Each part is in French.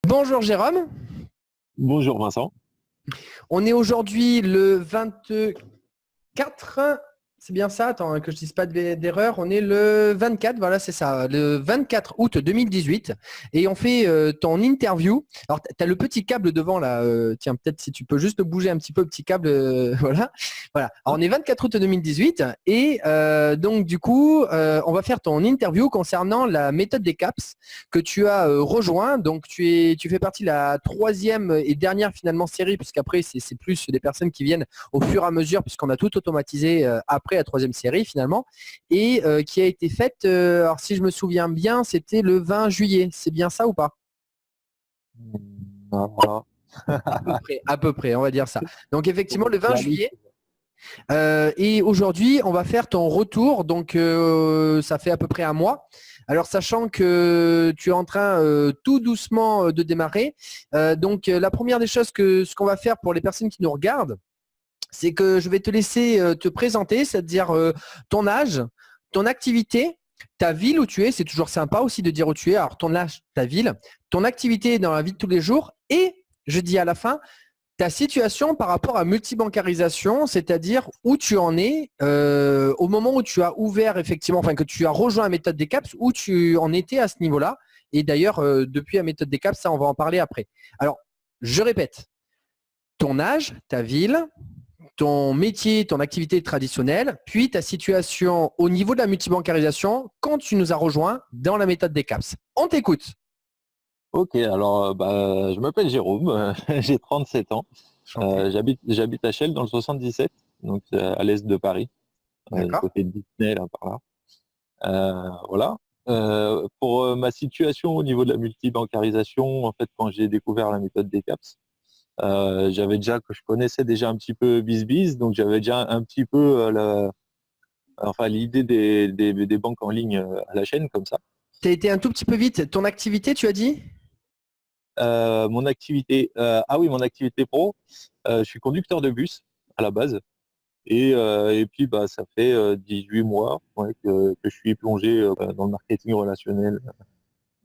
Bonjour Jérôme, Bonjour Vincent. on est aujourd'hui le 24, c'est bien ça, attends que je ne dise pas d'erreur, on est le 24, voilà c'est ça, le 24 août 2018 et on fait ton interview. Alors tu as le petit câble devant là, tiens peut-être si tu peux juste bouger un petit peu le petit câble, voilà. Voilà. Alors on est 24 août 2018 et donc du coup on va faire ton interview concernant la méthode des CAPS que tu as rejoint. Donc tu fais partie de la troisième et dernière finalement série, puisqu'après c'est plus des personnes qui viennent au fur et à mesure, puisqu'on a tout automatisé après la troisième série finalement, et qui a été faite, alors si je me souviens bien, c'était le 20 juillet. C'est bien ça ou pas? Voilà. À peu près, on va dire ça. Donc effectivement, le 20 La liste. juillet. Et aujourd'hui, on va faire ton retour. Donc, ça fait à peu près un mois. Alors, sachant que tu es en train tout doucement de démarrer. Donc, la première des choses ce qu'on va faire pour les personnes qui nous regardent, c'est que je vais te laisser te présenter, c'est-à-dire ton âge, ton activité, ta ville où tu es. C'est toujours sympa aussi de dire où tu es. Alors, ton âge, ta ville, ton activité dans la vie de tous les jours. Et, je dis à la fin, ta situation par rapport à multibancarisation, c'est-à-dire où tu en es au moment où tu as ouvert effectivement, enfin que tu as rejoint la méthode des CAPS, où tu en étais à ce niveau-là. Et d'ailleurs, depuis la méthode des CAPS, ça, on va en parler après. Alors, je répète, ton âge, ta ville, ton métier, ton activité traditionnelle, puis ta situation au niveau de la multibancarisation quand tu nous as rejoint dans la méthode des CAPS. On t'écoute. Ok, alors je m'appelle Jérôme, j'ai 37 ans. Chanté. J'habite à Chelles dans le 77, donc à l'est de Paris, du D'accord. côté de Disney, là par là. Voilà. Pour ma situation au niveau de la multibancarisation, en fait, quand j'ai découvert la méthode des CAPS, je connaissais déjà un petit peu BizBiz, donc j'avais déjà un petit peu l'idée des banques en ligne à la chaîne comme ça. Tu as été un tout petit peu vite. Ton activité, tu as dit? Mon activité pro, je suis conducteur de bus à la base. Et puis ça fait 18 mois que je suis plongé dans le marketing relationnel,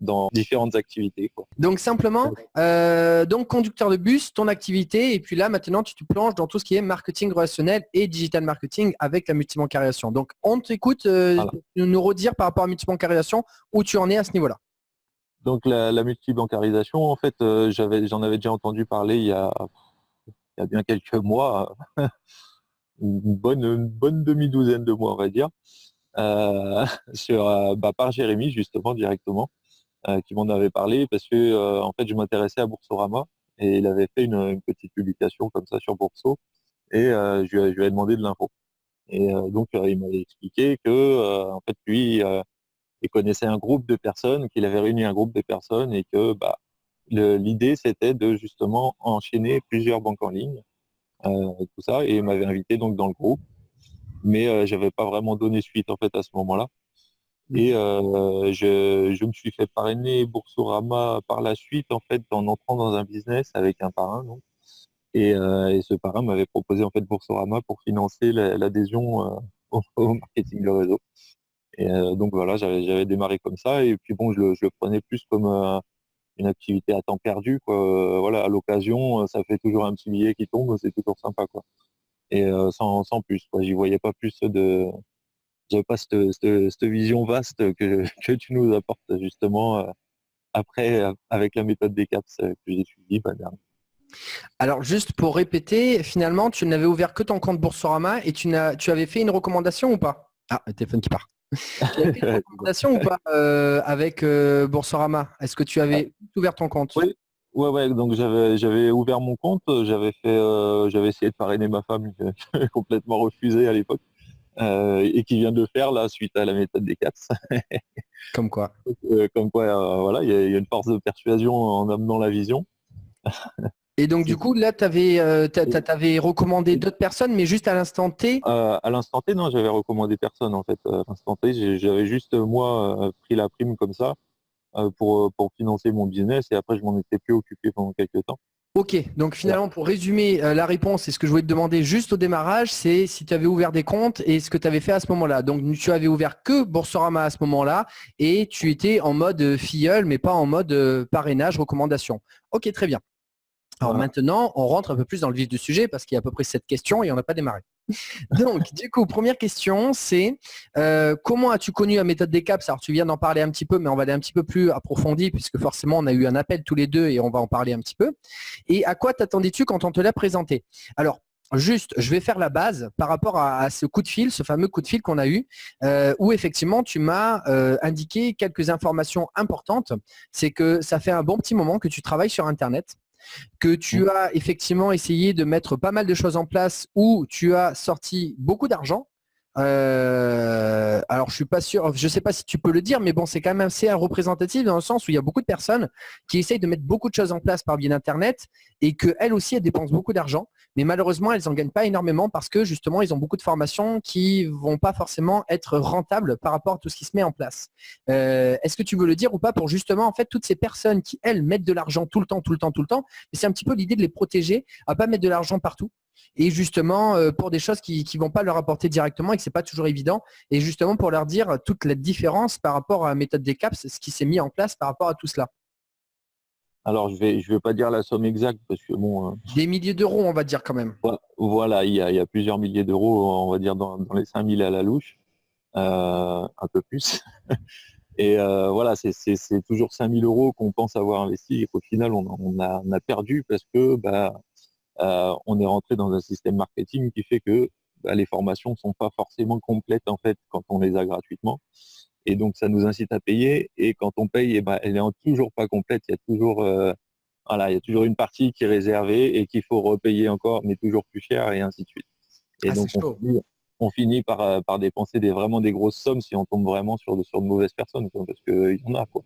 dans différentes activités, quoi. Donc simplement, donc conducteur de bus, ton activité, et puis là maintenant tu te plonges dans tout ce qui est marketing relationnel et digital marketing avec la multibancarisation. Donc on t'écoute Voilà. nous redire par rapport à la multibancarisation où tu en es à ce niveau-là. Donc la multibancarisation, en fait, j'en avais déjà entendu parler il y a bien quelques mois, une bonne demi-douzaine de mois, on va dire, euh, par Jérémy justement directement. Qui m'en avait parlé parce que en fait je m'intéressais à Boursorama et il avait fait une petite publication comme ça sur Bourso et je lui avais demandé de l'info. Et donc il m'avait expliqué que en fait lui il connaissait un groupe de personnes, qu'il avait réuni un groupe de personnes et que l'idée c'était de justement enchaîner plusieurs banques en ligne, tout ça, et il m'avait invité donc dans le groupe, mais j'avais pas vraiment donné suite en fait à ce moment-là. Et je me suis fait parrainer Boursorama par la suite, en fait, en entrant dans un business avec un parrain. Donc. Et ce parrain m'avait proposé en fait Boursorama pour financer l'adhésion au marketing de réseau. Et donc voilà, j'avais démarré comme ça. Et puis bon, je le prenais plus comme une activité à temps perdu, quoi. Voilà, à l'occasion, ça fait toujours un petit billet qui tombe, c'est toujours sympa, quoi. Et sans plus, quoi. J'y voyais pas plus de j'avais pas cette vision vaste que tu nous apportes justement après avec la méthode des CAPS que j'ai suivi. Alors juste pour répéter, finalement tu n'avais ouvert que ton compte Boursorama et tu avais fait une recommandation ou pas? Ah, le téléphone qui part. Tu avais fait une recommandation ou pas avec Boursorama? Est-ce que tu avais ouvert ton compte? Oui, ouais. Donc j'avais ouvert mon compte, j'avais essayé de parrainer ma femme qui avait complètement refusé à l'époque et qui vient de le faire là suite à la méthode des CAPS. Comme quoi. Comme quoi, voilà, il y a une force de persuasion en amenant la vision. Et donc du C'est- coup, là, tu avais, recommandé d'autres personnes, mais juste à l'instant T. À l'instant T, non, j'avais recommandé personne en fait. À l'instant T, j'avais juste moi pris la prime comme ça pour financer mon business et après je m'en étais plus occupé pendant quelques temps. Ok, donc finalement, pour résumer la réponse, et ce que je voulais te demander juste au démarrage, c'est si tu avais ouvert des comptes et ce que tu avais fait à ce moment-là. Donc, tu avais ouvert que Boursorama à ce moment-là et tu étais en mode filleul, mais pas en mode parrainage, recommandation. Ok, très bien. Alors Voilà. maintenant, on rentre un peu plus dans le vif du sujet parce qu'il y a à peu près 7 questions et on n'a pas démarré. Donc, du coup, première question, c'est comment as-tu connu la méthode des CAPS? Alors, tu viens d'en parler un petit peu, mais on va aller un petit peu plus approfondi puisque forcément, on a eu un appel tous les deux et on va en parler un petit peu. Et à quoi t'attendais-tu quand on te l'a présenté? Alors, juste, je vais faire la base par rapport à ce coup de fil, ce fameux coup de fil qu'on a eu, où effectivement, tu m'as indiqué quelques informations importantes. C'est que ça fait un bon petit moment que tu travailles sur Internet, que Mm. tu as effectivement essayé de mettre pas mal de choses en place où tu as sorti beaucoup d'argent. Alors je suis pas sûr, je sais pas si tu peux le dire, mais bon, c'est quand même assez représentatif dans le sens où il y a beaucoup de personnes qui essayent de mettre beaucoup de choses en place par biais d'Internet et qu'elles aussi elles dépensent beaucoup d'argent, mais malheureusement elles n'en gagnent pas énormément parce que justement ils ont beaucoup de formations qui vont pas forcément être rentables par rapport à tout ce qui se met en place. Est-ce que tu veux le dire ou pas pour justement en fait toutes ces personnes qui elles mettent de l'argent tout le temps, tout le temps, tout le temps, mais c'est un petit peu l'idée de les protéger à pas mettre de l'argent partout et justement pour des choses qui ne vont pas leur apporter directement et que c'est pas toujours évident et justement pour leur dire toute la différence par rapport à la méthode des CAPS, ce qui s'est mis en place par rapport à tout cela. Alors, je vais pas dire la somme exacte parce que bon, Des milliers d'euros, on va dire quand même. voilà, il y a plusieurs milliers d'euros, on va dire dans les 5000 à la louche, un peu plus. Et voilà, c'est toujours 5000 euros qu'on pense avoir investi et qu'au final, on a perdu parce que on est rentré dans un système marketing qui fait que les formations sont pas forcément complètes en fait quand on les a gratuitement. Et donc, ça nous incite à payer. Et quand on paye, elle est toujours pas complète. Il y a toujours, voilà, il y a toujours une partie qui est réservée et qu'il faut repayer encore, mais toujours plus cher et ainsi de suite. Et Ah, c'est donc, chaud. on finit par dépenser vraiment des grosses sommes si on tombe vraiment sur de mauvaises personnes, quoi, parce qu'il y en a, quoi.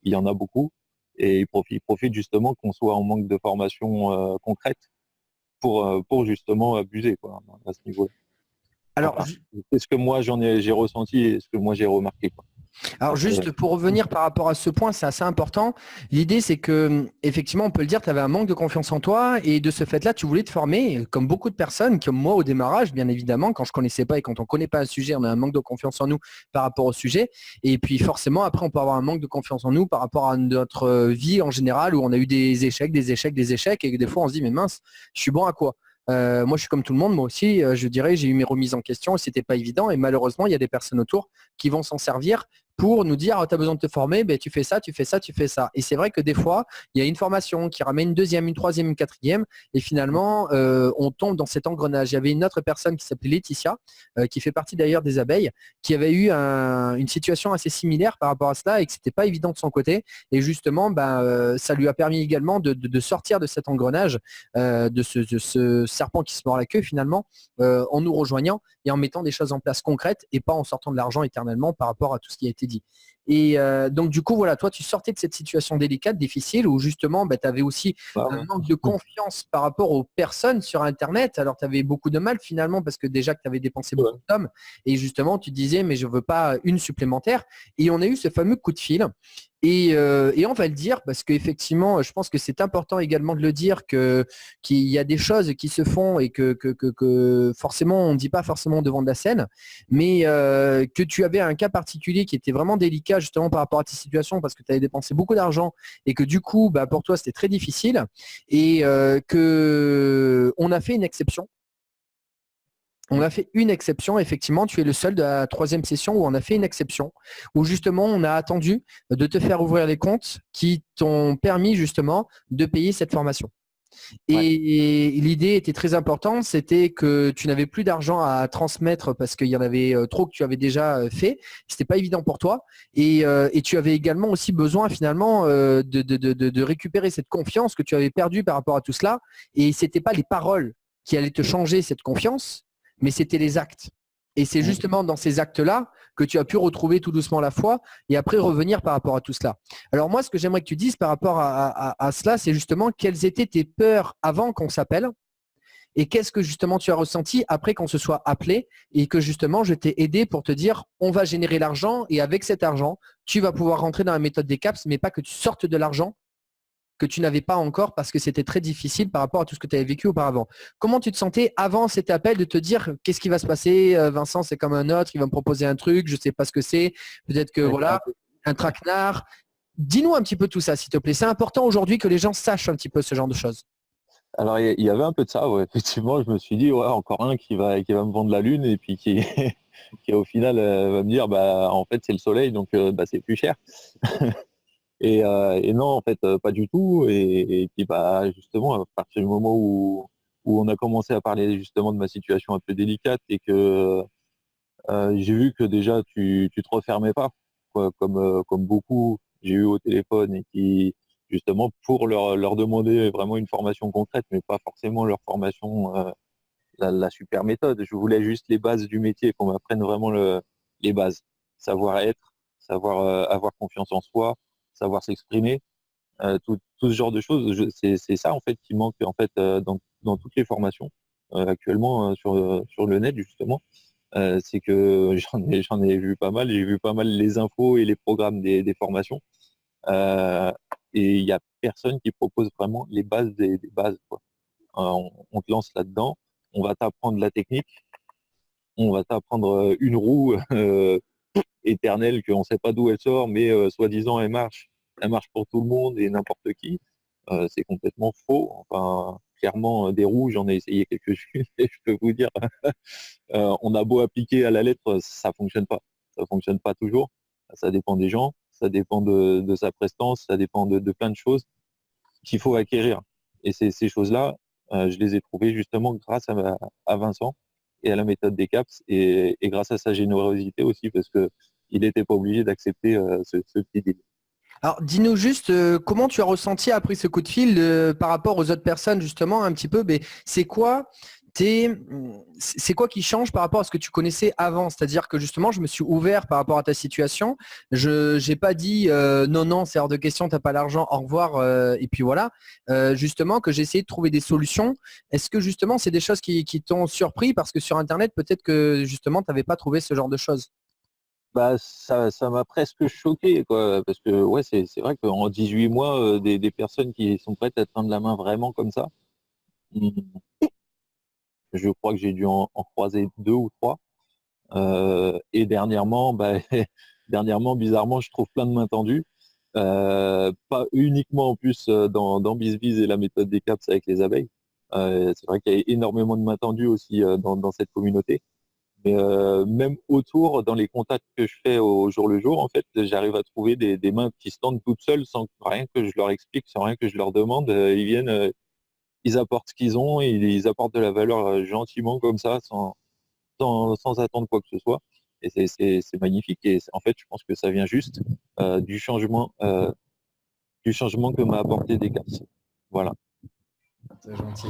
Il y en a beaucoup. Et ils profitent justement qu'on soit en manque de formation concrète pour justement abuser, quoi, à ce niveau-là. Alors, Enfin, c'est ce que moi j'ai ressenti et ce que moi j'ai remarqué, quoi. Alors Après, juste pour revenir par rapport à ce point, c'est assez important. L'idée, c'est que effectivement, on peut le dire, tu avais un manque de confiance en toi et de ce fait-là, tu voulais te former, comme beaucoup de personnes, comme moi au démarrage, bien évidemment, quand je connaissais pas et quand on connaît pas un sujet, on a un manque de confiance en nous par rapport au sujet. Et puis forcément, après, on peut avoir un manque de confiance en nous par rapport à notre vie en général, où on a eu des échecs, des échecs, des échecs, et que des fois, on se dit, mais mince, je suis bon à quoi? Moi, je suis comme tout le monde, moi aussi, je dirais, j'ai eu mes remises en question et c'était pas évident. Et malheureusement, il y a des personnes autour qui vont s'en servir pour nous dire, tu as besoin de te former, ben, tu fais ça, tu fais ça, tu fais ça. Et c'est vrai que des fois, il y a une formation qui ramène une deuxième, une troisième, une quatrième, et finalement, on tombe dans cet engrenage. Il y avait une autre personne qui s'appelait Laetitia, qui fait partie d'ailleurs des abeilles, qui avait eu une situation assez similaire par rapport à cela et que c'était pas évident de son côté. Et justement, ça lui a permis également de sortir de cet engrenage, de ce serpent qui se mord la queue finalement, en nous rejoignant et en mettant des choses en place concrètes et pas en sortant de l'argent éternellement par rapport à tout ce qui a été dit. Et donc du coup, voilà, toi, tu sortais de cette situation délicate, difficile, où justement, tu avais aussi un ouais. manque de confiance par rapport aux personnes sur Internet. Alors, tu avais beaucoup de mal finalement parce que déjà que tu avais dépensé beaucoup Ouais. de sommes et justement, tu disais, mais je veux pas une supplémentaire. Et on a eu ce fameux coup de fil. Et on va le dire parce qu'effectivement, je pense que c'est important également de le dire qu'il y a des choses qui se font et que forcément, on ne dit pas forcément devant de la scène, mais que tu avais un cas particulier qui était vraiment délicat justement par rapport à tes situations parce que tu avais dépensé beaucoup d'argent et que du coup, pour toi, c'était très difficile et qu'on a fait une exception. On a fait une exception, effectivement, tu es le seul de la troisième session où on a fait une exception, où justement on a attendu de te faire ouvrir les comptes qui t'ont permis justement de payer cette formation. Ouais. Et l'idée était très importante, c'était que tu n'avais plus d'argent à transmettre parce qu'il y en avait trop que tu avais déjà fait. C'était pas évident pour toi. Et tu avais également aussi besoin finalement de récupérer cette confiance que tu avais perdue par rapport à tout cela. Et c'était pas les paroles qui allaient te changer cette confiance, mais c'était les actes. Et c'est Mm. justement dans ces actes-là que tu as pu retrouver tout doucement la foi et après revenir par rapport à tout cela. Alors moi, ce que j'aimerais que tu dises par rapport à cela, c'est justement quelles étaient tes peurs avant qu'on s'appelle et qu'est-ce que justement tu as ressenti après qu'on se soit appelé et que justement je t'ai aidé pour te dire on va générer l'argent et avec cet argent, tu vas pouvoir rentrer dans la méthode des CAPS, mais pas que tu sortes de l'argent, que tu n'avais pas encore parce que c'était très difficile par rapport à tout ce que tu avais vécu auparavant. Comment tu te sentais avant cet appel de te dire qu'est-ce qui va se passer? Vincent, c'est comme un autre, il va me proposer un truc, je ne sais pas ce que c'est. Peut-être que Ouais, c'est un voilà, peu- un traquenard. Dis-nous un petit peu tout ça, s'il te plaît. C'est important aujourd'hui que les gens sachent un petit peu ce genre de choses. Alors il y avait un peu de ça, ouais. Effectivement, je me suis dit, ouais, encore un qui va me vendre la lune et puis qui, qui au final va me dire, bah en fait c'est le soleil, donc bah, c'est plus cher. Et non, en fait, pas du tout. Et puis bah justement, à partir du moment où on a commencé à parler justement de ma situation un peu délicate et que j'ai vu que déjà tu te refermais pas, quoi, comme beaucoup j'ai eu au téléphone et qui justement pour leur demander vraiment une formation concrète, mais pas forcément leur formation, la super méthode. Je voulais juste les bases du métier, qu'on m'apprenne vraiment les bases, savoir être, savoir avoir confiance en soi, savoir s'exprimer, tout ce genre de choses. C'est ça en fait qui manque en fait dans toutes les formations actuellement sur le net justement. C'est que j'en ai vu pas mal, j'ai vu pas mal les infos et les programmes des formations. Euh, et il n'y a personne qui propose vraiment les bases des bases, quoi. On te lance là-dedans, on va t'apprendre la technique, on va t'apprendre une roue éternelle qu'on ne sait pas d'où elle sort, mais soi-disant elle marche pour tout le monde et n'importe qui. C'est complètement faux. Enfin, clairement, des roues, j'en ai essayé quelques-unes et je peux vous dire, on a beau appliquer à la lettre, ça fonctionne pas. Ça fonctionne pas toujours. Ça dépend des gens, ça dépend de sa prestance, ça dépend de plein de choses qu'il faut acquérir. Et ces choses-là, je les ai trouvées justement grâce à Vincent et à la méthode des CAPS et grâce à sa générosité aussi parce que il n'était pas obligé d'accepter ce petit deal. Alors, dis-nous juste comment tu as ressenti après ce coup de fil par rapport aux autres personnes, justement, un petit peu. Mais c'est quoi qui change par rapport à ce que tu connaissais avant? C'est-à-dire que justement, je me suis ouvert par rapport à ta situation. Je n'ai pas dit non, non, c'est hors de question, tu n'as pas l'argent, au revoir, et puis voilà. Justement, que j'ai essayé de trouver des solutions. Est-ce que justement, c'est des choses qui t'ont surpris parce que sur Internet, peut-être que justement, tu n'avais pas trouvé ce genre de choses? Bah, ça m'a presque choqué, quoi, parce que ouais, c'est vrai qu'en 18 mois, des personnes qui sont prêtes à te tendre la main vraiment comme ça, hmm, je crois que j'ai dû en croiser deux ou trois. Et dernièrement, bah, dernièrement, bizarrement, je trouve plein de mains tendues. Pas uniquement en plus dans BizBiz et la méthode des CAPS avec les abeilles. C'est vrai qu'il y a énormément de mains tendues aussi dans cette communauté. Mais même autour, dans les contacts que je fais au jour le jour, en fait, j'arrive à trouver des mains qui se tendent toutes seules sans rien que je leur explique, sans rien que je leur demande. Ils viennent, ils apportent ce qu'ils ont et ils apportent de la valeur gentiment comme ça, sans attendre quoi que ce soit. Et c'est magnifique. Et en fait, je pense que ça vient juste euh, du changement, euh, du changement que m'a apporté Descartes. Voilà. C'est gentil.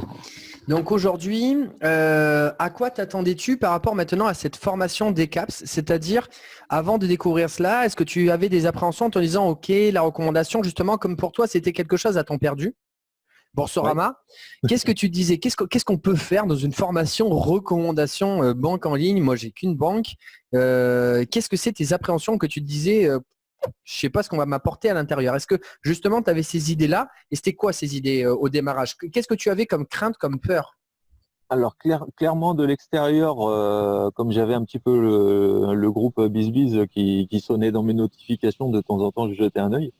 Donc aujourd'hui, à quoi t'attendais-tu par rapport maintenant à cette formation des CAPS? C'est-à-dire, avant de découvrir cela, est-ce que tu avais des appréhensions en te disant, OK, la recommandation, justement, comme pour toi, c'était quelque chose à temps perdu? Ouais. Boursorama, qu'est-ce que tu disais? Qu'est-ce qu'on peut faire dans une formation recommandation banque en ligne? Moi, j'ai qu'une banque. Qu'est-ce que c'est tes appréhensions que tu te disais, je ne sais pas ce qu'on va m'apporter à l'intérieur? Est-ce que justement, tu avais ces idées-là? Et c'était quoi ces idées au démarrage? Qu'est-ce que tu avais comme crainte, comme peur? Alors clairement de l'extérieur, comme j'avais un petit peu le groupe BizBiz qui sonnait dans mes notifications de temps en temps, je jetais un œil.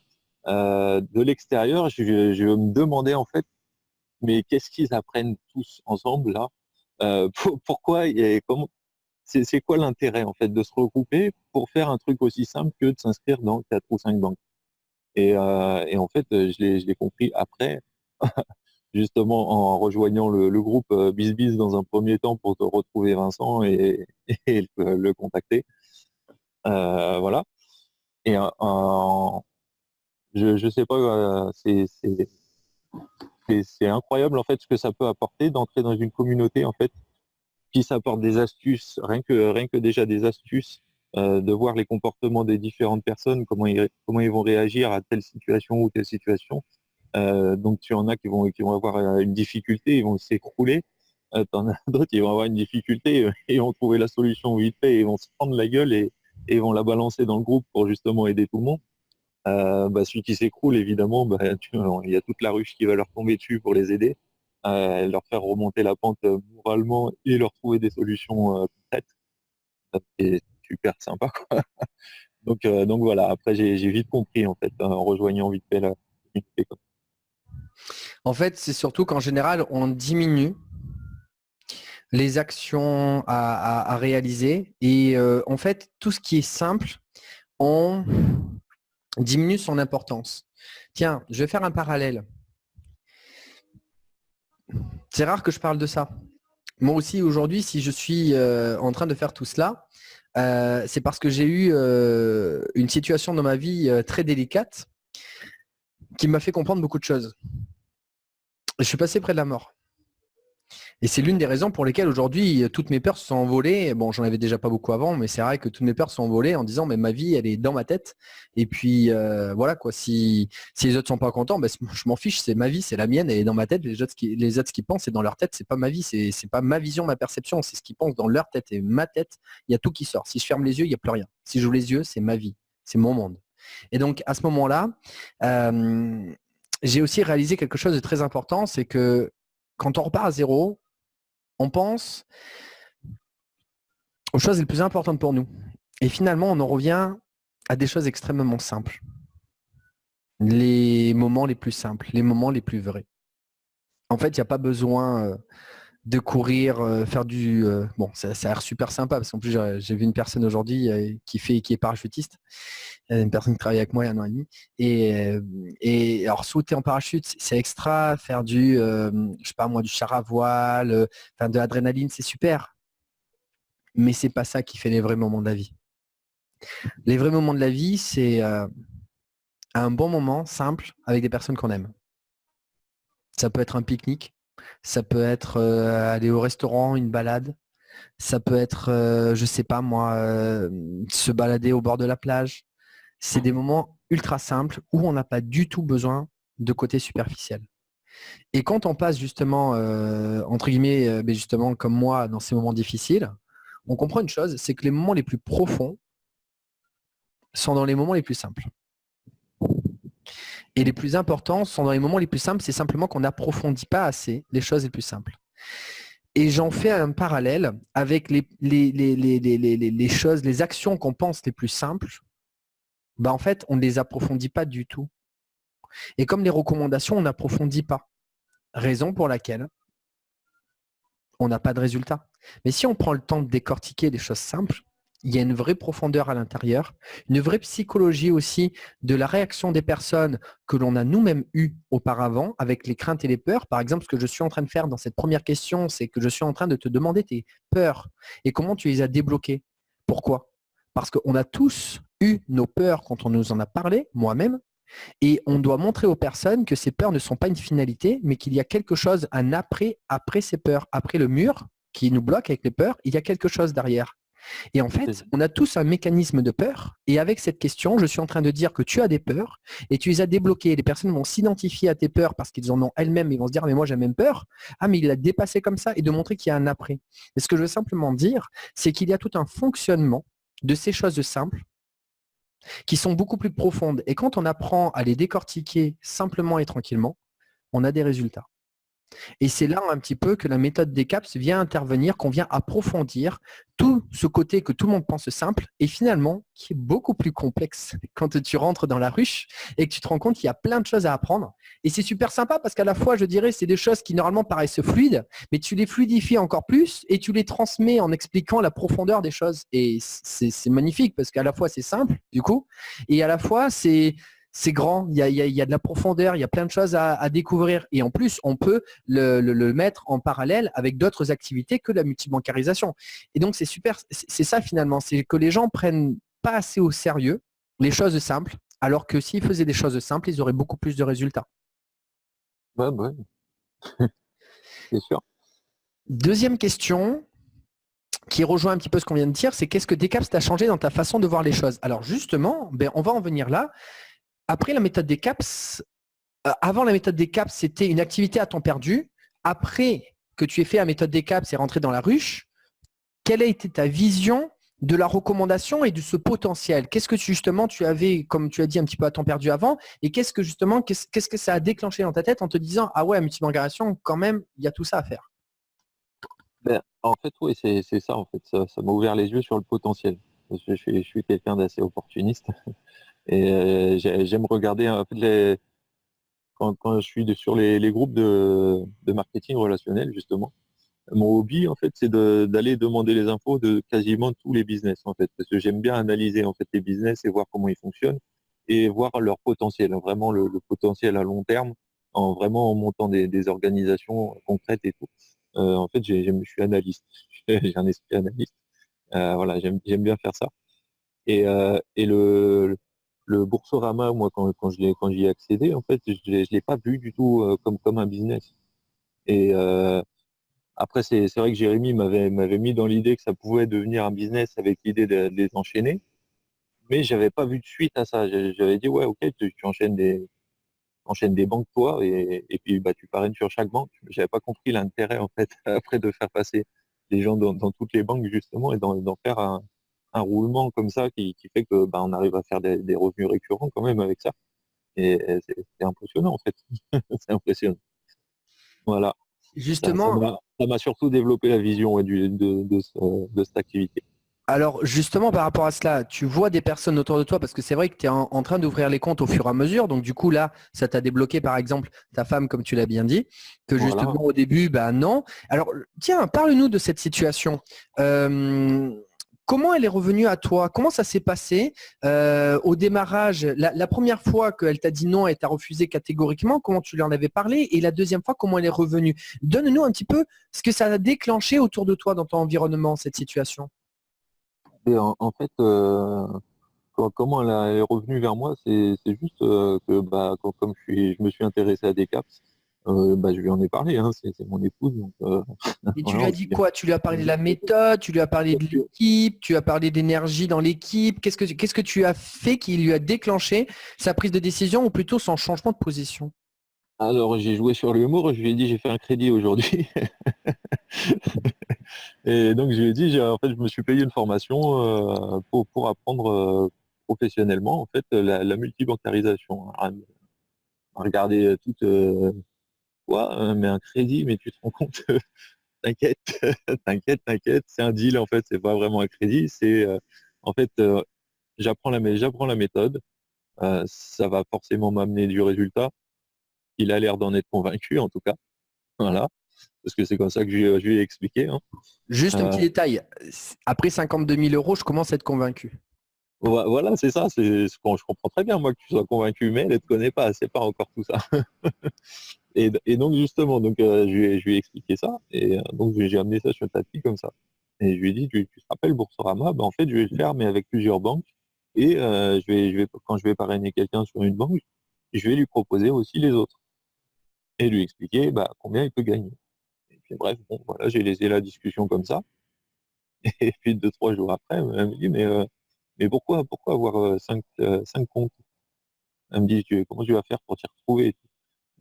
De l'extérieur, je me demandais en fait, mais qu'est-ce qu'ils apprennent tous ensemble là? Pourquoi et comment? C'est quoi l'intérêt en fait de se regrouper pour faire un truc aussi simple que de s'inscrire dans quatre ou cinq banques? Et en fait, je l'ai compris après, justement en rejoignant le groupe BizBiz dans un premier temps pour te retrouver Vincent et le contacter. Voilà. Et je sais pas, c'est incroyable en fait ce que ça peut apporter d'entrer dans une communauté en fait qui s'apporte des astuces, rien que déjà des astuces, de voir les comportements des différentes personnes, comment ils vont réagir à telle situation ou telle situation. Donc tu en as qui vont avoir une difficulté, ils vont s'écrouler. Tu en as d'autres, ils vont avoir une difficulté et vont trouver la solution vite fait et ils vont se prendre la gueule et ils vont la balancer dans le groupe pour justement aider tout le monde. Celui qui s'écroule, évidemment, il y a toute la ruche qui va leur tomber dessus pour les aider, leur faire remonter la pente moralement et leur trouver des solutions concrètes. C'est super sympa, quoi. Donc voilà, après j'ai vite compris en fait, en rejoignant vite fait la communauté, quoi. En fait, c'est surtout qu'en général, on diminue les actions à réaliser et en fait, tout ce qui est simple, on diminue son importance. Tiens, je vais faire un parallèle. C'est rare que je parle de ça. Moi aussi, aujourd'hui, si je suis en train de faire tout cela, c'est parce que j'ai eu une situation dans ma vie très délicate qui m'a fait comprendre beaucoup de choses. Je suis passé près de la mort. Et c'est l'une des raisons pour lesquelles aujourd'hui, toutes mes peurs se sont envolées. Bon, j'en avais déjà pas beaucoup avant, mais c'est vrai que toutes mes peurs se sont envolées en disant, mais ma vie, elle est dans ma tête. Et puis, voilà quoi, si les autres sont pas contents, je m'en fiche, c'est ma vie, c'est la mienne, elle est dans ma tête. Les autres, ce qu'ils pensent, c'est dans leur tête, c'est pas ma vie, c'est pas ma vision, ma perception, c'est ce qu'ils pensent dans leur tête. Et ma tête, il y a tout qui sort. Si je ferme les yeux, il n'y a plus rien. Si j'ouvre les yeux, c'est ma vie, c'est mon monde. Et donc, à ce moment-là, j'ai aussi réalisé quelque chose de très important, c'est que quand on repart à zéro, on pense aux choses les plus importantes pour nous. Et finalement, on en revient à des choses extrêmement simples. Les moments les plus simples, les moments les plus vrais. En fait, il n'y a pas besoin de courir, faire du... bon, ça a l'air super sympa, parce qu'en plus, j'ai vu une personne aujourd'hui qui est parachutiste, une personne qui travaille avec moi il y a 1 an et demi. Et alors, sauter en parachute, c'est extra. Faire du, je sais pas moi, du char à voile, de l'adrénaline, c'est super. Mais c'est pas ça qui fait les vrais moments de la vie. Les vrais moments de la vie, c'est un bon moment simple avec des personnes qu'on aime. Ça peut être un pique-nique, ça peut être aller au restaurant, une balade, ça peut être, je sais pas moi, se balader au bord de la plage. C'est des moments ultra simples où on n'a pas du tout besoin de côté superficiel. Et quand on passe justement, entre guillemets, justement comme moi, dans ces moments difficiles, on comprend une chose, c'est que les moments les plus profonds sont dans les moments les plus simples. Et les plus importants sont dans les moments les plus simples, c'est simplement qu'on n'approfondit pas assez les choses les plus simples. Et j'en fais un parallèle avec les choses, les actions qu'on pense les plus simples. En fait, on ne les approfondit pas du tout. Et comme les recommandations, on n'approfondit pas. Raison pour laquelle on n'a pas de résultat. Mais si on prend le temps de décortiquer les choses simples, il y a une vraie profondeur à l'intérieur, une vraie psychologie aussi de la réaction des personnes que l'on a nous-mêmes eues auparavant avec les craintes et les peurs. Par exemple, ce que je suis en train de faire dans cette première question, c'est que je suis en train de te demander tes peurs et comment tu les as débloquées. Pourquoi? Parce qu'on a tous eu nos peurs quand on nous en a parlé, moi-même, et on doit montrer aux personnes que ces peurs ne sont pas une finalité, mais qu'il y a quelque chose, un après ces peurs. Après le mur qui nous bloque avec les peurs, il y a quelque chose derrière. Et en fait, on a tous un mécanisme de peur. Et avec cette question, je suis en train de dire que tu as des peurs et tu les as débloquées. Les personnes vont s'identifier à tes peurs parce qu'ils en ont elles-mêmes. Ils vont se dire, mais moi, j'ai même peur. Ah, mais il l'a dépassé comme ça et de montrer qu'il y a un après. Et ce que je veux simplement dire, c'est qu'il y a tout un fonctionnement de ces choses simples qui sont beaucoup plus profondes. Et quand on apprend à les décortiquer simplement et tranquillement, on a des résultats. Et c'est là un petit peu que la méthode des CAPS vient intervenir, qu'on vient approfondir tout ce côté que tout le monde pense simple et finalement qui est beaucoup plus complexe quand tu rentres dans la ruche et que tu te rends compte qu'il y a plein de choses à apprendre. Et c'est super sympa parce qu'à la fois, je dirais, c'est des choses qui normalement paraissent fluides, mais tu les fluidifies encore plus et tu les transmets en expliquant la profondeur des choses. Et c'est magnifique parce qu'à la fois, c'est simple du coup et à la fois, c'est grand, il y a de la profondeur, il y a plein de choses à découvrir. Et en plus, on peut le mettre en parallèle avec d'autres activités que la multibancarisation. Et donc, c'est super, c'est ça finalement, c'est que les gens prennent pas assez au sérieux les choses simples, alors que s'ils faisaient des choses simples, ils auraient beaucoup plus de résultats. Ouais, c'est sûr. Deuxième question, qui rejoint un petit peu ce qu'on vient de dire, c'est qu'est-ce que Decaps t'a changé dans ta façon de voir les choses? Alors justement, on va en venir là. Après la méthode des CAPS, avant la méthode des CAPS, c'était une activité à temps perdu. Après que tu aies fait la méthode des CAPS et rentré dans la ruche, quelle a été ta vision de la recommandation et de ce potentiel? Qu'est-ce que justement tu avais, comme tu as dit, un petit peu à temps perdu avant, et qu'est-ce que ça a déclenché dans ta tête en te disant ah ouais, multibancarisation, quand même, il y a tout ça à faire? Ben, en fait, oui, c'est ça, en fait. Ça m'a ouvert les yeux sur le potentiel. Parce que je suis quelqu'un d'assez opportuniste et j'aime regarder en fait, quand je suis sur les groupes de marketing relationnel, justement. Mon hobby, en fait, c'est d'aller demander les infos de quasiment tous les business, en fait, parce que j'aime bien analyser en fait les business et voir comment ils fonctionnent et voir leur potentiel, hein, vraiment le potentiel à long terme, vraiment en montant des organisations concrètes et tout. En fait, je suis analyste, j'ai un esprit analyste. Voilà, j'aime bien faire ça. Et le Boursorama, moi, quand j'y ai accédé, en fait, je l'ai pas vu du tout comme un business. Et après, c'est vrai que Jérémy m'avait mis dans l'idée que ça pouvait devenir un business avec l'idée de les enchaîner, mais j'avais pas vu de suite à ça. J'avais dit, ouais, ok, tu enchaînes des banques, toi, et puis bah, tu parraines sur chaque banque. J'avais pas compris l'intérêt, en fait, après de faire passer les gens dans toutes les banques, justement, et d'en faire un roulement comme ça qui fait que bah, on arrive à faire des revenus récurrents quand même avec ça. Et c'est impressionnant, en fait. C'est impressionnant. Voilà. Justement, Ça m'a surtout développé la vision ouais, de cette activité. alors justement par rapport à cela, tu vois des personnes autour de toi parce que c'est vrai que tu es en train d'ouvrir les comptes au fur et à mesure. Donc du coup là, ça t'a débloqué par exemple ta femme comme tu l'as bien dit, que Voilà. justement au début, bah non. Alors tiens, parle-nous de cette situation. Euh, Comment elle est revenue à toi? Comment ça s'est passé au démarrage? La première fois qu'elle t'a dit non et t'a refusé catégoriquement, comment tu lui en avais parlé? Et la deuxième fois, comment elle est revenue? Donne-nous un petit peu ce que ça a déclenché autour de toi dans ton environnement, cette situation. Et en fait, comment elle est revenue vers moi, c'est juste que bah, comme je me suis intéressé à des caps, bah, je lui en ai parlé, hein, c'est mon épouse, donc Et tu voilà, lui as dit quoi? Tu lui as parlé de la méthode, tu lui as parlé de l'équipe, tu as parlé d'énergie dans l'équipe. Qu'est-ce que tu as fait qui lui a déclenché sa prise de décision ou plutôt son changement de position? alors j'ai joué sur l'humour, je lui ai dit j'ai fait un crédit aujourd'hui. Et donc je lui ai dit, en fait, je me suis payé une formation pour apprendre professionnellement en fait la multibancarisation. Alors, regarder toute quoi, mais un crédit, mais tu te rends compte, t'inquiète, t'inquiète, c'est un deal en fait, c'est pas vraiment un crédit, c'est en fait j'apprends la méthode, ça va forcément m'amener du résultat. Il a l'air d'en être convaincu en tout cas, voilà, parce que c'est comme ça que je lui ai expliqué. Hein. Juste un Euh, petit détail. Après 52 000 euros, je commence à être convaincu. Voilà, c'est ça. Bon, je comprends très bien, moi, que tu sois convaincu, mais elle ne te connaît pas, c'est pas encore tout ça. Et donc, justement, donc, je lui ai expliqué ça, et donc, j'ai amené ça sur le tapis comme ça. Et je lui ai dit, tu te rappelles Boursorama? Ben, en fait, je vais le faire, mais avec plusieurs banques, et quand je vais parrainer quelqu'un sur une banque, je vais lui proposer aussi les autres, et lui expliquer bah, combien il peut gagner. Et puis, bref, bon, voilà, j'ai laissé la discussion comme ça, et puis 2, 3 jours après, elle me dit, mais pourquoi avoir cinq comptes? Elle me dit, comment tu vas faire pour t'y retrouver et tout.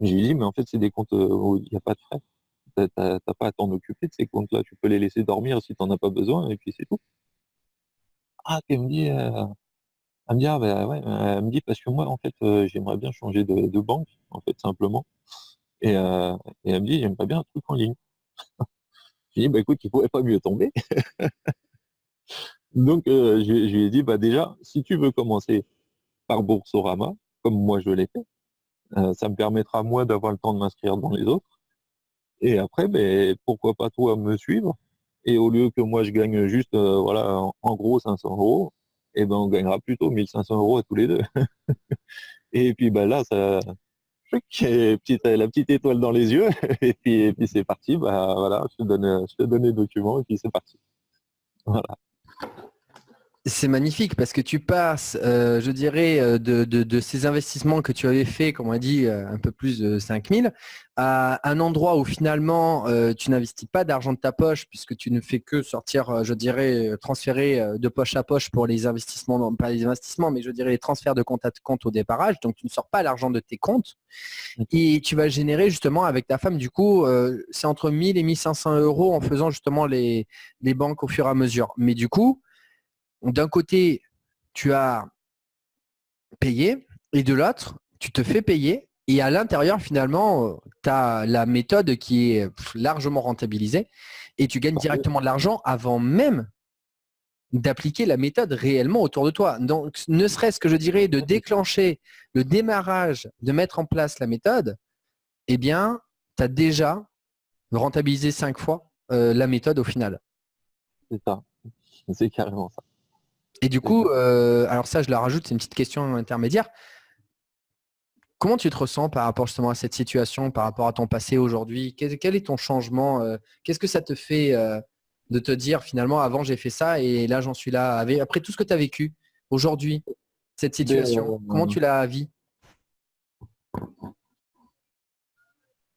Je lui dis, mais en fait, c'est des comptes où il n'y a pas de frais. T'as pas à t'en occuper de ces comptes-là. Tu peux les laisser dormir si tu n'en as pas besoin et puis c'est tout. Ah, elle me dit, ah, bah, ouais, elle me dit, parce que moi, en fait, j'aimerais bien changer de banque, en fait, simplement. Et, euh, et elle me dit, j'aimerais bien un truc en ligne. Je lui dis, bah, écoute, il pourrait pas mieux tomber. Donc, je lui ai dit, bah, déjà, si tu veux commencer par Boursorama, comme moi je l'ai fait, ça me permettra, moi, d'avoir le temps de m'inscrire dans les autres. Et après, ben, pourquoi pas toi me suivre? Et au lieu que moi je gagne juste voilà, en gros 500 euros, et ben on gagnera plutôt 1500 euros à tous les deux. Et puis ben là, ça, la petite étoile dans les yeux, et puis c'est parti, bah voilà, je te donne les documents et puis c'est parti. Voilà. C'est magnifique parce que tu passes, je dirais, de ces investissements que tu avais fait, comme on a dit, un peu plus de 5 000, à un endroit où finalement tu n'investis pas d'argent de ta poche puisque tu ne fais que sortir, je dirais, transférer de poche à poche pour les investissements, non, pas les investissements, mais je dirais les transferts de compte à compte au départage. Donc tu ne sors pas l'argent de tes comptes et tu vas générer justement avec ta femme, du coup, c'est entre 1 000 et 1 500 euros en faisant justement les banques au fur et à mesure. Mais du coup, d'un côté, tu as payé et de l'autre, tu te fais payer. Et à l'intérieur, finalement, tu as la méthode qui est largement rentabilisée et tu gagnes directement de l'argent avant même d'appliquer la méthode réellement autour de toi. Donc, ne serait-ce que je dirais de déclencher le démarrage, de mettre en place la méthode, eh bien, tu as déjà rentabilisé 5 fois la méthode au final. C'est ça. C'est carrément ça. Et du coup, alors ça, je la rajoute, c'est une petite question intermédiaire. Comment tu te ressens par rapport justement à cette situation, par rapport à ton passé aujourd'hui? Quel est ton changement? Qu'est-ce que ça te fait de te dire finalement, avant j'ai fait ça et là j'en suis là. Après tout ce que tu as vécu aujourd'hui, cette situation, comment tu la vis?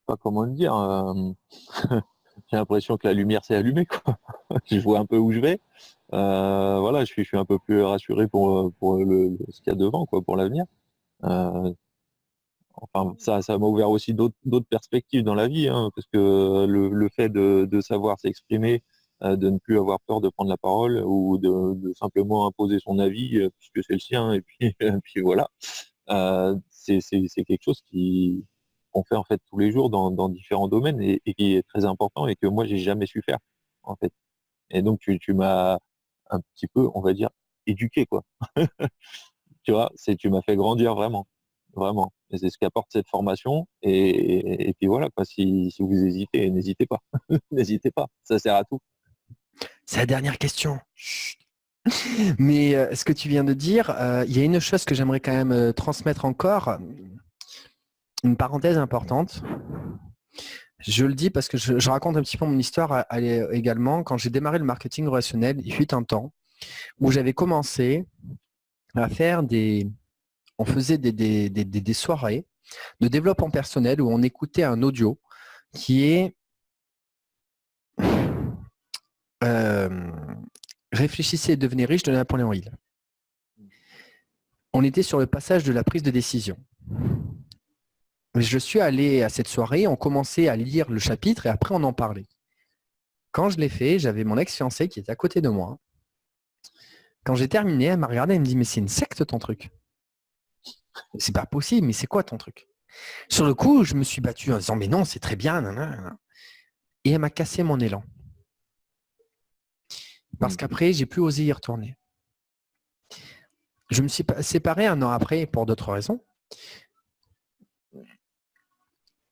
Pas comment le dire. J'ai l'impression que la lumière s'est allumée, quoi. Je vois un peu où je vais. Voilà, je suis un peu plus rassuré pour ce qu'il y a devant, quoi, pour l'avenir. Enfin, ça m'a ouvert aussi d'autres perspectives dans la vie, hein, parce que le fait de savoir s'exprimer, de ne plus avoir peur de prendre la parole ou de simplement imposer son avis, puisque c'est le sien, et puis, et puis voilà, c'est quelque chose qu'on fait en fait tous les jours dans différents domaines et qui est très important et que moi j'ai jamais su faire en fait. Et donc tu m'as un petit peu, on va dire, éduqué, quoi. Tu vois, tu m'as fait grandir vraiment, vraiment. Et c'est ce qu'apporte cette formation. Et puis voilà, quoi, si vous hésitez, n'hésitez pas. N'hésitez pas, ça sert à tout. C'est la dernière question. Chut. Mais ce que tu viens de dire, il y a une chose que j'aimerais quand même transmettre encore, une parenthèse importante. Je le dis parce que je raconte un petit peu mon histoire également. Quand j'ai démarré le marketing relationnel, il fut un temps où j'avais commencé à faire on faisait des soirées de développement personnel où on écoutait un audio qui est Réfléchissez et devenez riche de Napoléon Hill. On était sur le passage de la prise de décision. Je suis allé à cette soirée, on commençait à lire le chapitre et après on en parlait. Quand je l'ai fait, j'avais mon ex-fiancée qui était à côté de moi. Quand j'ai terminé, elle m'a regardé, elle me dit « Mais c'est une secte ton truc !» C'est pas possible, mais c'est quoi ton truc? Sur le coup, je me suis battu en disant « Mais non, c'est très bien. » Et elle m'a cassé mon élan. Parce qu'après, j'ai plus osé y retourner. Je me suis séparé un an après pour d'autres raisons.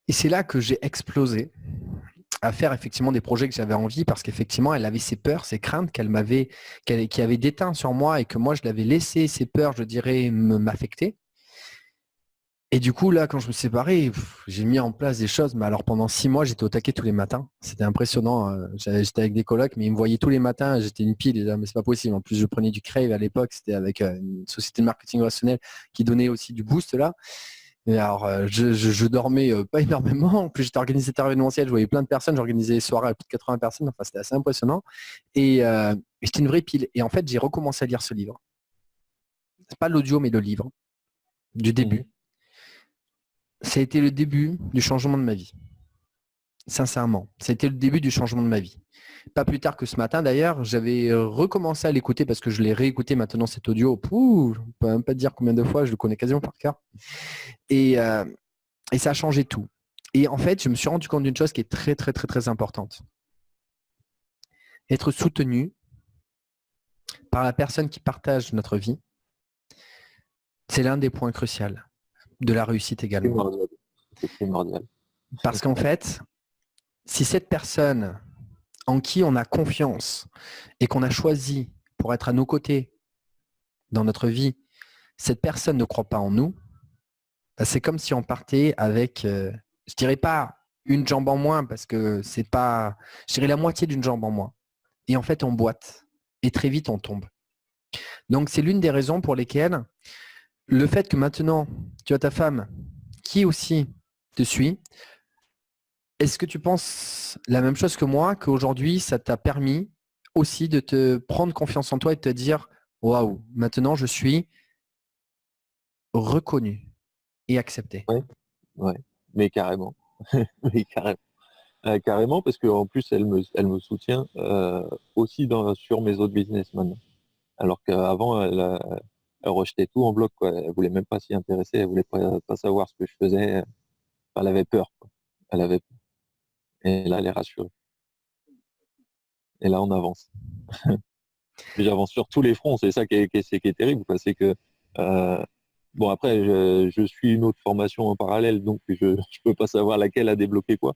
Et c'est là que j'ai explosé à faire effectivement des projets que j'avais envie parce qu'effectivement, elle avait ses peurs, ses craintes qui avaient déteint sur moi et que moi, je l'avais laissé, ces peurs, je dirais, m'affecter. Et du coup, là, quand je me suis séparé, j'ai mis en place des choses. Mais alors, pendant 6 mois, j'étais au taquet tous les matins. C'était impressionnant. J'étais avec des colocs, mais ils me voyaient tous les matins. J'étais une pile. Mais c'est pas possible. En plus, je prenais du Crave à l'époque. C'était avec une société de marketing relationnel qui donnait aussi du boost là. Et alors, je dormais pas énormément. En plus, j'étais organisateur événementiel. Je voyais plein de personnes. J'organisais des soirées à plus de 80 personnes. Enfin, c'était assez impressionnant. Et j'étais une vraie pile. Et en fait, j'ai recommencé à lire ce livre. C'est pas l'audio, mais le livre du début. Ça a été le début du changement de ma vie. Sincèrement, ça a été le début du changement de ma vie. Pas plus tard que ce matin d'ailleurs, j'avais recommencé à l'écouter parce que je l'ai réécouté maintenant cet audio. Je ne peux même pas te dire combien de fois, je le connais quasiment par cœur. Et ça a changé tout. Et en fait, je me suis rendu compte d'une chose qui est très, très, très, très importante. Être soutenu par la personne qui partage notre vie, c'est l'un des points cruciaux de la réussite également. C'est primordial. Parce qu'en fait, si cette personne en qui on a confiance et qu'on a choisi pour être à nos côtés dans notre vie, cette personne ne croit pas en nous, c'est comme si on partait avec, je dirais pas une jambe en moins parce que c'est pas, je dirais la moitié d'une jambe en moins. Et en fait, on boite et très vite on tombe. Donc c'est l'une des raisons pour lesquelles le fait que maintenant tu as ta femme qui aussi te suit, est-ce que tu penses la même chose que moi, qu'aujourd'hui, ça t'a permis aussi de te prendre confiance en toi et de te dire « Waouh, maintenant je suis reconnu et accepté ». Ouais, mais carrément. Mais carrément. Carrément, parce qu'en plus, elle me soutient aussi sur mes autres business maintenant. Alors qu'avant, elle rejetait tout en bloc, quoi. Elle voulait même pas s'y intéresser, elle voulait pas savoir ce que je faisais. Elle avait peur, quoi. Elle avait peur. Et là, elle est rassurée. Et là, on avance. Mais j'avance sur tous les fronts, c'est ça qui est terrible, quoi. C'est que bon, après, je suis une autre formation en parallèle, donc je peux pas savoir laquelle a débloqué quoi.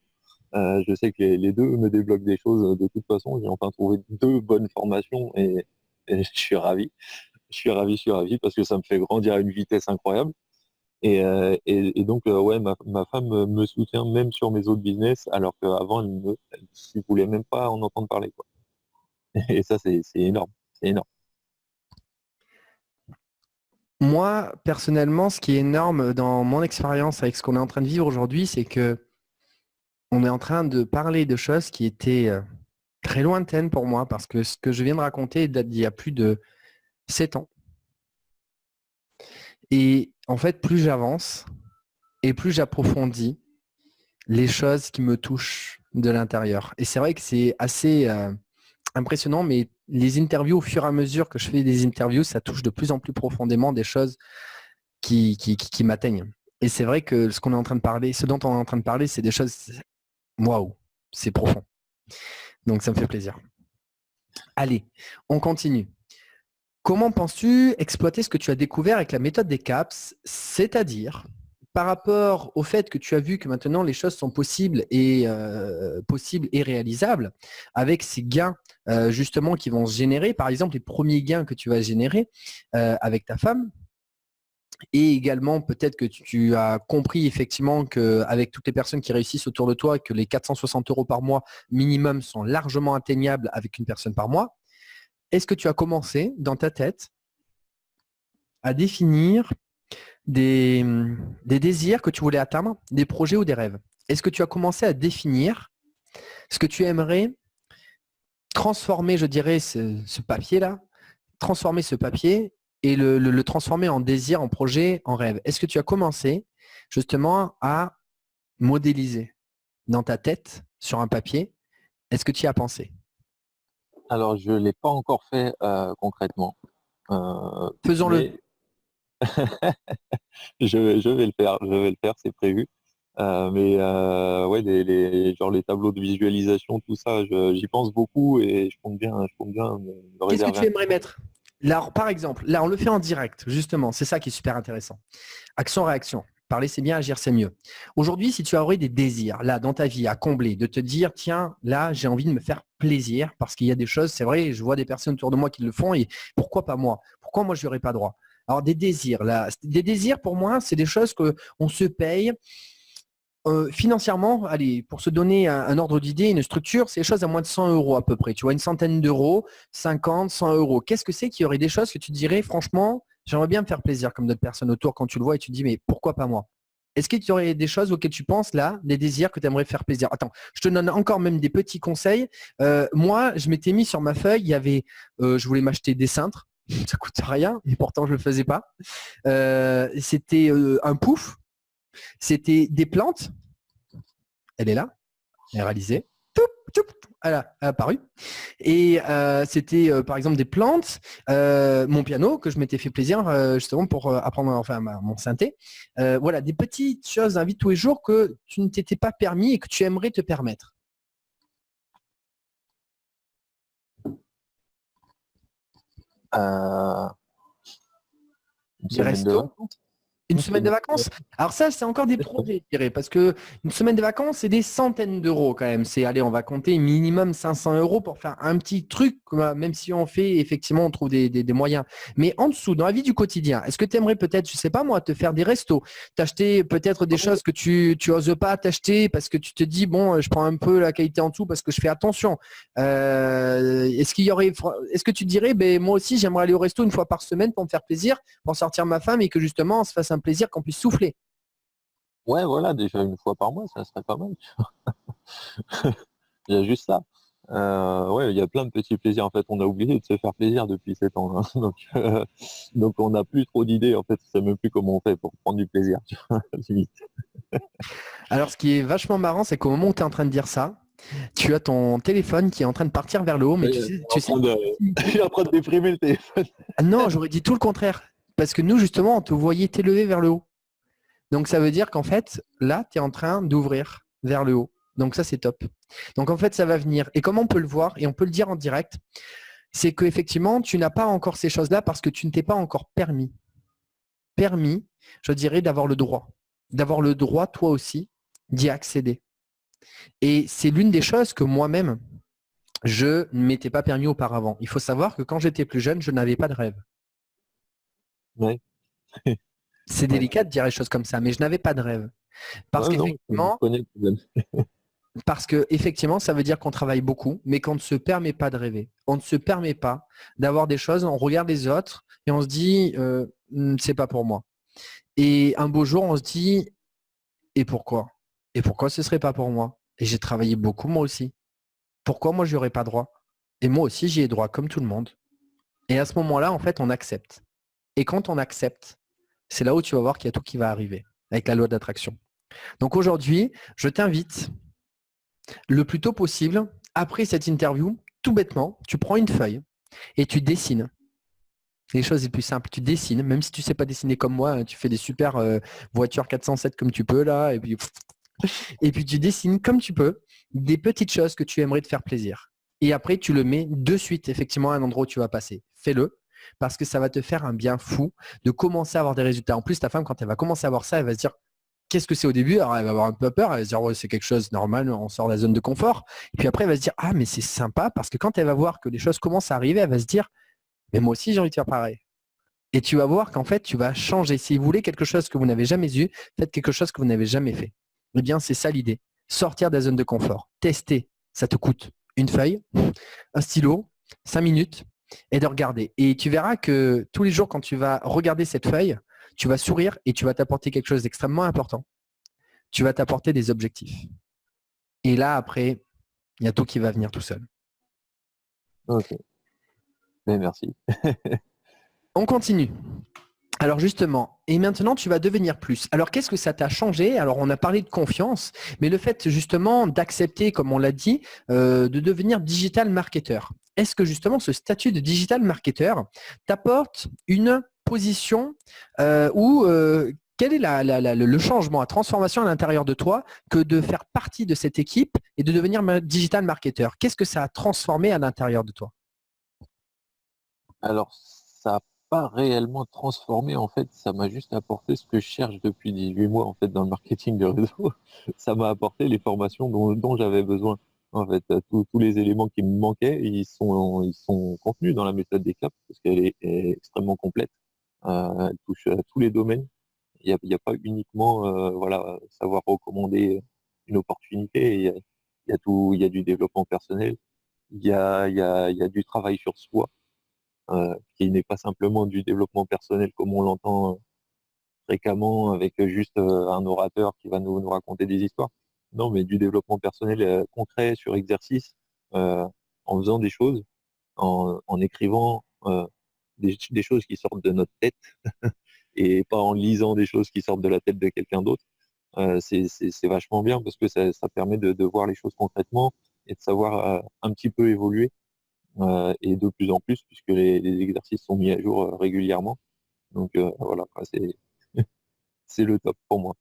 Je sais que les deux me débloquent des choses de toute façon. J'ai enfin trouvé deux bonnes formations et je suis ravi. Je suis ravi parce que ça me fait grandir à une vitesse incroyable. Et donc, ouais, ma femme me soutient même sur mes autres business, alors qu'avant, elle ne voulait même pas en entendre parler, quoi. Et ça, c'est énorme. C'est énorme. Moi, personnellement, ce qui est énorme dans mon expérience avec ce qu'on est en train de vivre aujourd'hui, c'est que on est en train de parler de choses qui étaient très lointaines pour moi, parce que ce que je viens de raconter date d'il y a plus de 7 ans. Et en fait, plus j'avance et plus j'approfondis les choses qui me touchent de l'intérieur. Et c'est vrai que c'est assez impressionnant, mais les interviews, au fur et à mesure que je fais des interviews, ça touche de plus en plus profondément des choses qui m'atteignent. Et c'est vrai que ce qu'on est en train de parler, ce dont on est en train de parler, c'est des choses, waouh, c'est profond. Donc ça me fait plaisir. Allez, on continue. Comment penses-tu exploiter ce que tu as découvert avec la méthode des CAPS, c'est-à-dire par rapport au fait que tu as vu que maintenant les choses sont possibles et réalisables, avec ces gains justement qui vont se générer, par exemple les premiers gains que tu vas générer avec ta femme, et également peut-être que tu as compris effectivement qu'avec toutes les personnes qui réussissent autour de toi, que les 460 € par mois minimum sont largement atteignables avec une personne par mois. Est-ce que tu as commencé dans ta tête à définir des désirs que tu voulais atteindre, des projets ou des rêves? Est-ce que tu as commencé à définir ce que tu aimerais transformer, je dirais, ce papier-là, transformer ce papier et le transformer en désir, en projet, en rêve? Est-ce que tu as commencé justement à modéliser dans ta tête sur un papier? Est-ce que tu y as pensé? Alors, je l'ai pas encore fait concrètement, Faisons-le. mais je vais le faire. Je vais le faire, c'est prévu. Mais ouais, genre les tableaux de visualisation, tout ça, j'y pense beaucoup et je compte bien me Qu'est-ce que réserver tu un aimerais mettre? Là, par exemple, là, on le fait en direct, justement. C'est ça qui est super intéressant. Action-réaction. Parler, c'est bien, agir, c'est mieux. Aujourd'hui, si tu aurais des désirs, là, dans ta vie, à combler, de te dire, tiens, là, j'ai envie de me faire plaisir parce qu'il y a des choses, c'est vrai, je vois des personnes autour de moi qui le font et pourquoi pas moi? Pourquoi moi, je n'y aurais pas droit? Alors, des désirs, là, des désirs, pour moi, c'est des choses qu'on se paye financièrement. Allez, pour se donner un ordre d'idée, une structure, c'est des choses à moins de 100 € à peu près. Tu vois, une centaine d'euros, 50, 100 €. Qu'est-ce que c'est qu'il y aurait des choses que tu dirais, franchement, j'aimerais bien me faire plaisir comme d'autres personnes autour quand tu le vois et tu te dis, mais pourquoi pas moi? Est-ce qu'il y aurait des choses auxquelles tu penses là, des désirs que tu aimerais faire plaisir? Attends, je te donne encore même des petits conseils. Moi, je m'étais mis sur ma feuille, il y avait, je voulais m'acheter des cintres. Ça coûte rien, et pourtant je le faisais pas. C'était un pouf. C'était des plantes. Elle est là, elle est réalisée. Elle a apparu. Et c'était par exemple des plantes, mon piano que je m'étais fait plaisir justement pour apprendre enfin mon synthé. Voilà, des petites choses dans la vie de tous les jours que tu ne t'étais pas permis et que tu aimerais te permettre. Euh, une Des semaine de restos. vacances. Une semaine de vacances? Alors ça, c'est encore des projets, je dirais, parce que une semaine de vacances, c'est des centaines d'euros quand même. C'est, allez, on va compter minimum 500 € pour faire un petit truc, même si on fait, effectivement, on trouve des moyens. Mais en dessous, dans la vie du quotidien, est-ce que tu aimerais peut-être, je sais pas moi, te faire des restos, t'acheter peut-être des choses que tu oses pas t'acheter parce que tu te dis, bon, je prends un peu la qualité en dessous parce que je fais attention. Est-ce que tu dirais, ben, moi aussi, j'aimerais aller au resto une fois par semaine pour me faire plaisir, pour sortir ma femme et que justement, on se fasse un plaisir, qu'on puisse souffler. Ouais, voilà, déjà une fois par mois, ça serait pas mal. Il y a juste ça. Ouais, il y a plein de petits plaisirs. En fait, on a oublié de se faire plaisir depuis 7 ans, hein. Donc on n'a plus trop d'idées. En fait, on sait même plus comment on fait pour prendre du plaisir. Tu vois, limite. Alors, ce qui est vachement marrant, c'est qu'au moment où tu es en train de dire ça, Tu as ton téléphone qui est en train de partir vers le haut, mais Il tu sais. il est en train de déprimer le téléphone. Ah non, j'aurais dit tout le contraire. Parce que nous, justement, on te voyait t'élever vers le haut. Donc, ça veut dire qu'en fait, là, tu es en train d'ouvrir vers le haut. Donc, ça, c'est top. Donc, en fait, ça va venir. Et comment on peut le voir, et on peut le dire en direct, c'est qu'effectivement, tu n'as pas encore ces choses-là parce que tu ne t'es pas encore permis. Permis, je dirais, d'avoir le droit. D'avoir le droit, toi aussi, d'y accéder. Et c'est l'une des choses que moi-même, je ne m'étais pas permis auparavant. Il faut savoir que quand j'étais plus jeune, je n'avais pas de rêve. Ouais, C'est ouais. délicat de dire les choses comme ça, mais je n'avais pas de rêve. Parce Ouais, non, je qu'effectivement, connais le problème. ça veut dire qu'on travaille beaucoup, mais qu'on ne se permet pas de rêver. On ne se permet pas d'avoir des choses, on regarde les autres et on se dit, c'est pas pour moi. Et un beau jour, on se dit, et pourquoi? Et pourquoi ce serait pas pour moi? Et j'ai travaillé beaucoup moi aussi. Pourquoi moi, je n'y aurais pas droit? Et moi aussi, j'y ai droit, comme tout le monde. Et à ce moment-là, en fait, on accepte. Et quand on accepte, c'est là où tu vas voir qu'il y a tout qui va arriver avec la loi d'attraction. Donc aujourd'hui, je t'invite le plus tôt possible, après cette interview, tout bêtement, tu prends une feuille et tu dessines. Les choses les plus simples, tu dessines, même si tu ne sais pas dessiner comme moi, tu fais des super voitures 407 comme tu peux là, et puis tu dessines comme tu peux des petites choses que tu aimerais te faire plaisir. Et après, tu le mets de suite effectivement à un endroit où tu vas passer. Fais-le parce que ça va te faire un bien fou de commencer à avoir des résultats. En plus, ta femme, quand elle va commencer à voir ça, elle va se dire qu'est-ce que c'est au début? Alors, elle va avoir un peu peur, elle va se dire ouais, c'est quelque chose de normal, on sort de la zone de confort. Et puis après, elle va se dire ah, mais c'est sympa parce que quand elle va voir que les choses commencent à arriver, elle va se dire mais moi aussi, j'ai envie de faire pareil. Et tu vas voir qu'en fait, tu vas changer. Si vous voulez quelque chose que vous n'avez jamais eu, faites quelque chose que vous n'avez jamais fait. Eh bien, c'est ça l'idée. Sortir de la zone de confort. Tester. Ça te coûte une feuille, un stylo, 5 minutes et de regarder. Et tu verras que tous les jours, quand tu vas regarder cette feuille, tu vas sourire et tu vas t'apporter quelque chose d'extrêmement important. Tu vas t'apporter des objectifs. Et là, après, il y a tout qui va venir tout seul. Ok, mais merci. On continue. Alors justement, et maintenant tu vas devenir plus. Alors qu'est-ce que ça t'a changé? Alors on a parlé de confiance, mais le fait justement d'accepter, comme on l'a dit, de devenir digital marketeur. Est-ce que justement ce statut de digital marketeur t'apporte une position où quel est le changement, la transformation à l'intérieur de toi que de faire partie de cette équipe et de devenir digital marketeur? Qu'est-ce que ça a transformé à l'intérieur de toi? Alors, ça n'a pas réellement transformé, en fait, ça m'a juste apporté ce que je cherche depuis 18 mois, en fait, dans le marketing de réseau. Ça m'a apporté les formations dont j'avais besoin. En fait, tous les éléments qui me manquaient, ils sont contenus dans la méthode des CAP, parce qu'elle est extrêmement complète. Elle touche à tous les domaines. Il y a pas uniquement, voilà, savoir recommander une opportunité. Il y a tout, il y a du développement personnel. Il y a du travail sur soi, qui n'est pas simplement du développement personnel comme on l'entend fréquemment avec juste un orateur qui va nous raconter des histoires. Non, mais du développement personnel concret sur exercice, en faisant des choses, en écrivant des choses qui sortent de notre tête et pas en lisant des choses qui sortent de la tête de quelqu'un d'autre. C'est vachement bien parce que ça permet de voir les choses concrètement et de savoir un petit peu évoluer, et de plus en plus puisque les exercices sont mis à jour régulièrement. Donc voilà, quoi, c'est le top pour moi.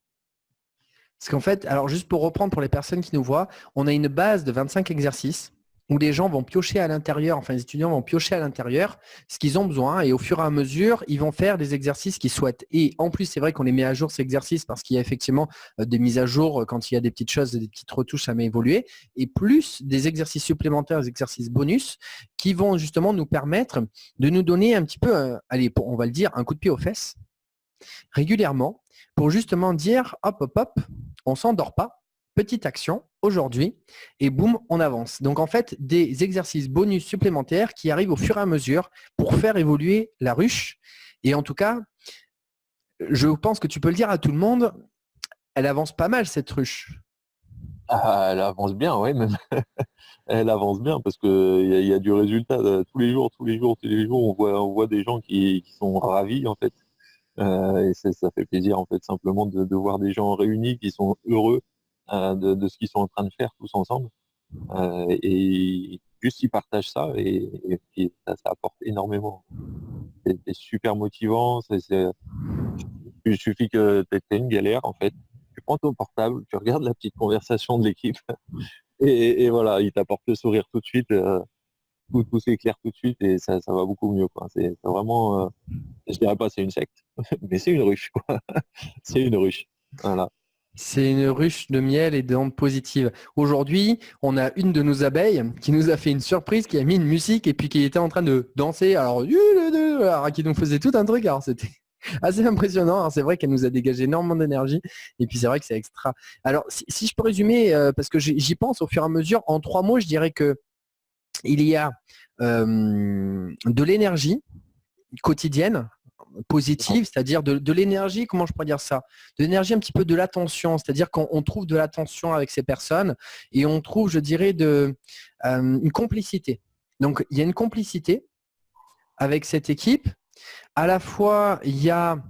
Parce qu'en fait, alors juste pour reprendre pour les personnes qui nous voient, on a une base de 25 exercices où les gens vont piocher à l'intérieur, enfin les étudiants vont piocher à l'intérieur ce qu'ils ont besoin et au fur et à mesure, ils vont faire des exercices qu'ils souhaitent. Et en plus, c'est vrai qu'on les met à jour ces exercices parce qu'il y a effectivement des mises à jour quand il y a des petites choses, des petites retouches, ça met évoluer. Et plus des exercices supplémentaires, des exercices bonus qui vont justement nous permettre de nous donner un petit peu, allez, on va le dire, un coup de pied aux fesses régulièrement pour justement dire hop, hop, hop, on ne s'endort pas, petite action aujourd'hui et boum, on avance. Donc en fait, des exercices bonus supplémentaires qui arrivent au fur et à mesure pour faire évoluer la ruche. Et en tout cas, je pense que tu peux le dire à tout le monde, elle avance pas mal cette ruche. Ah, elle avance bien, ouais, même. Elle avance bien parce que il y a du résultat tous les jours, tous les jours, tous les jours. On voit des gens qui sont ravis en fait. Et ça fait plaisir en fait simplement de voir des gens réunis qui sont heureux de ce qu'ils sont en train de faire tous ensemble. Et juste ils partagent ça et puis ça apporte énormément. C'est super motivant. Il suffit que tu aies une galère en fait. Tu prends ton portable, tu regardes la petite conversation de l'équipe et voilà, ils t'apportent le sourire tout de suite. Tout s'éclaire tout de suite et ça va beaucoup mieux, quoi. C'est vraiment, je dirais pas c'est une secte, mais c'est une ruche, quoi. C'est une ruche. Voilà. C'est une ruche de miel et d'ondes positives. Aujourd'hui, on a une de nos abeilles qui nous a fait une surprise, qui a mis une musique et puis qui était en train de danser. Alors qui nous faisait tout un truc. Alors, c'était assez impressionnant. Alors, c'est vrai qu'elle nous a dégagé énormément d'énergie. Et puis, c'est vrai que c'est extra. Alors, si je peux résumer, parce que j'y pense au fur et à mesure, en 3 mots, je dirais que il y a de l'énergie quotidienne positive, c'est-à-dire de l'énergie, comment je pourrais dire ça? De l'énergie, un petit peu de l'attention, c'est-à-dire qu'on trouve de l'attention avec ces personnes et on trouve, je dirais, une complicité. Donc, il y a une complicité avec cette équipe. À la fois, il y a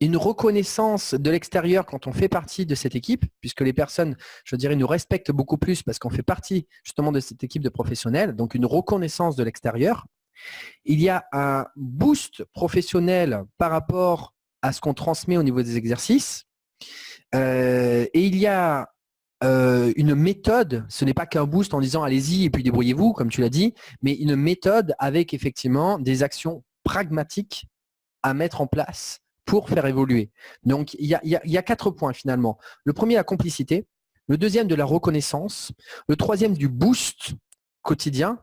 une reconnaissance de l'extérieur quand on fait partie de cette équipe, puisque les personnes, je dirais, nous respectent beaucoup plus parce qu'on fait partie justement de cette équipe de professionnels, donc une reconnaissance de l'extérieur. Il y a un boost professionnel par rapport à ce qu'on transmet au niveau des exercices. Et il y a une méthode, ce n'est pas qu'un boost en disant allez-y et puis débrouillez-vous, comme tu l'as dit, mais une méthode avec effectivement des actions pragmatiques à mettre en place pour faire évoluer. Donc, il y a 4 points finalement. Le premier, la complicité. Le deuxième, de la reconnaissance. Le troisième, du boost quotidien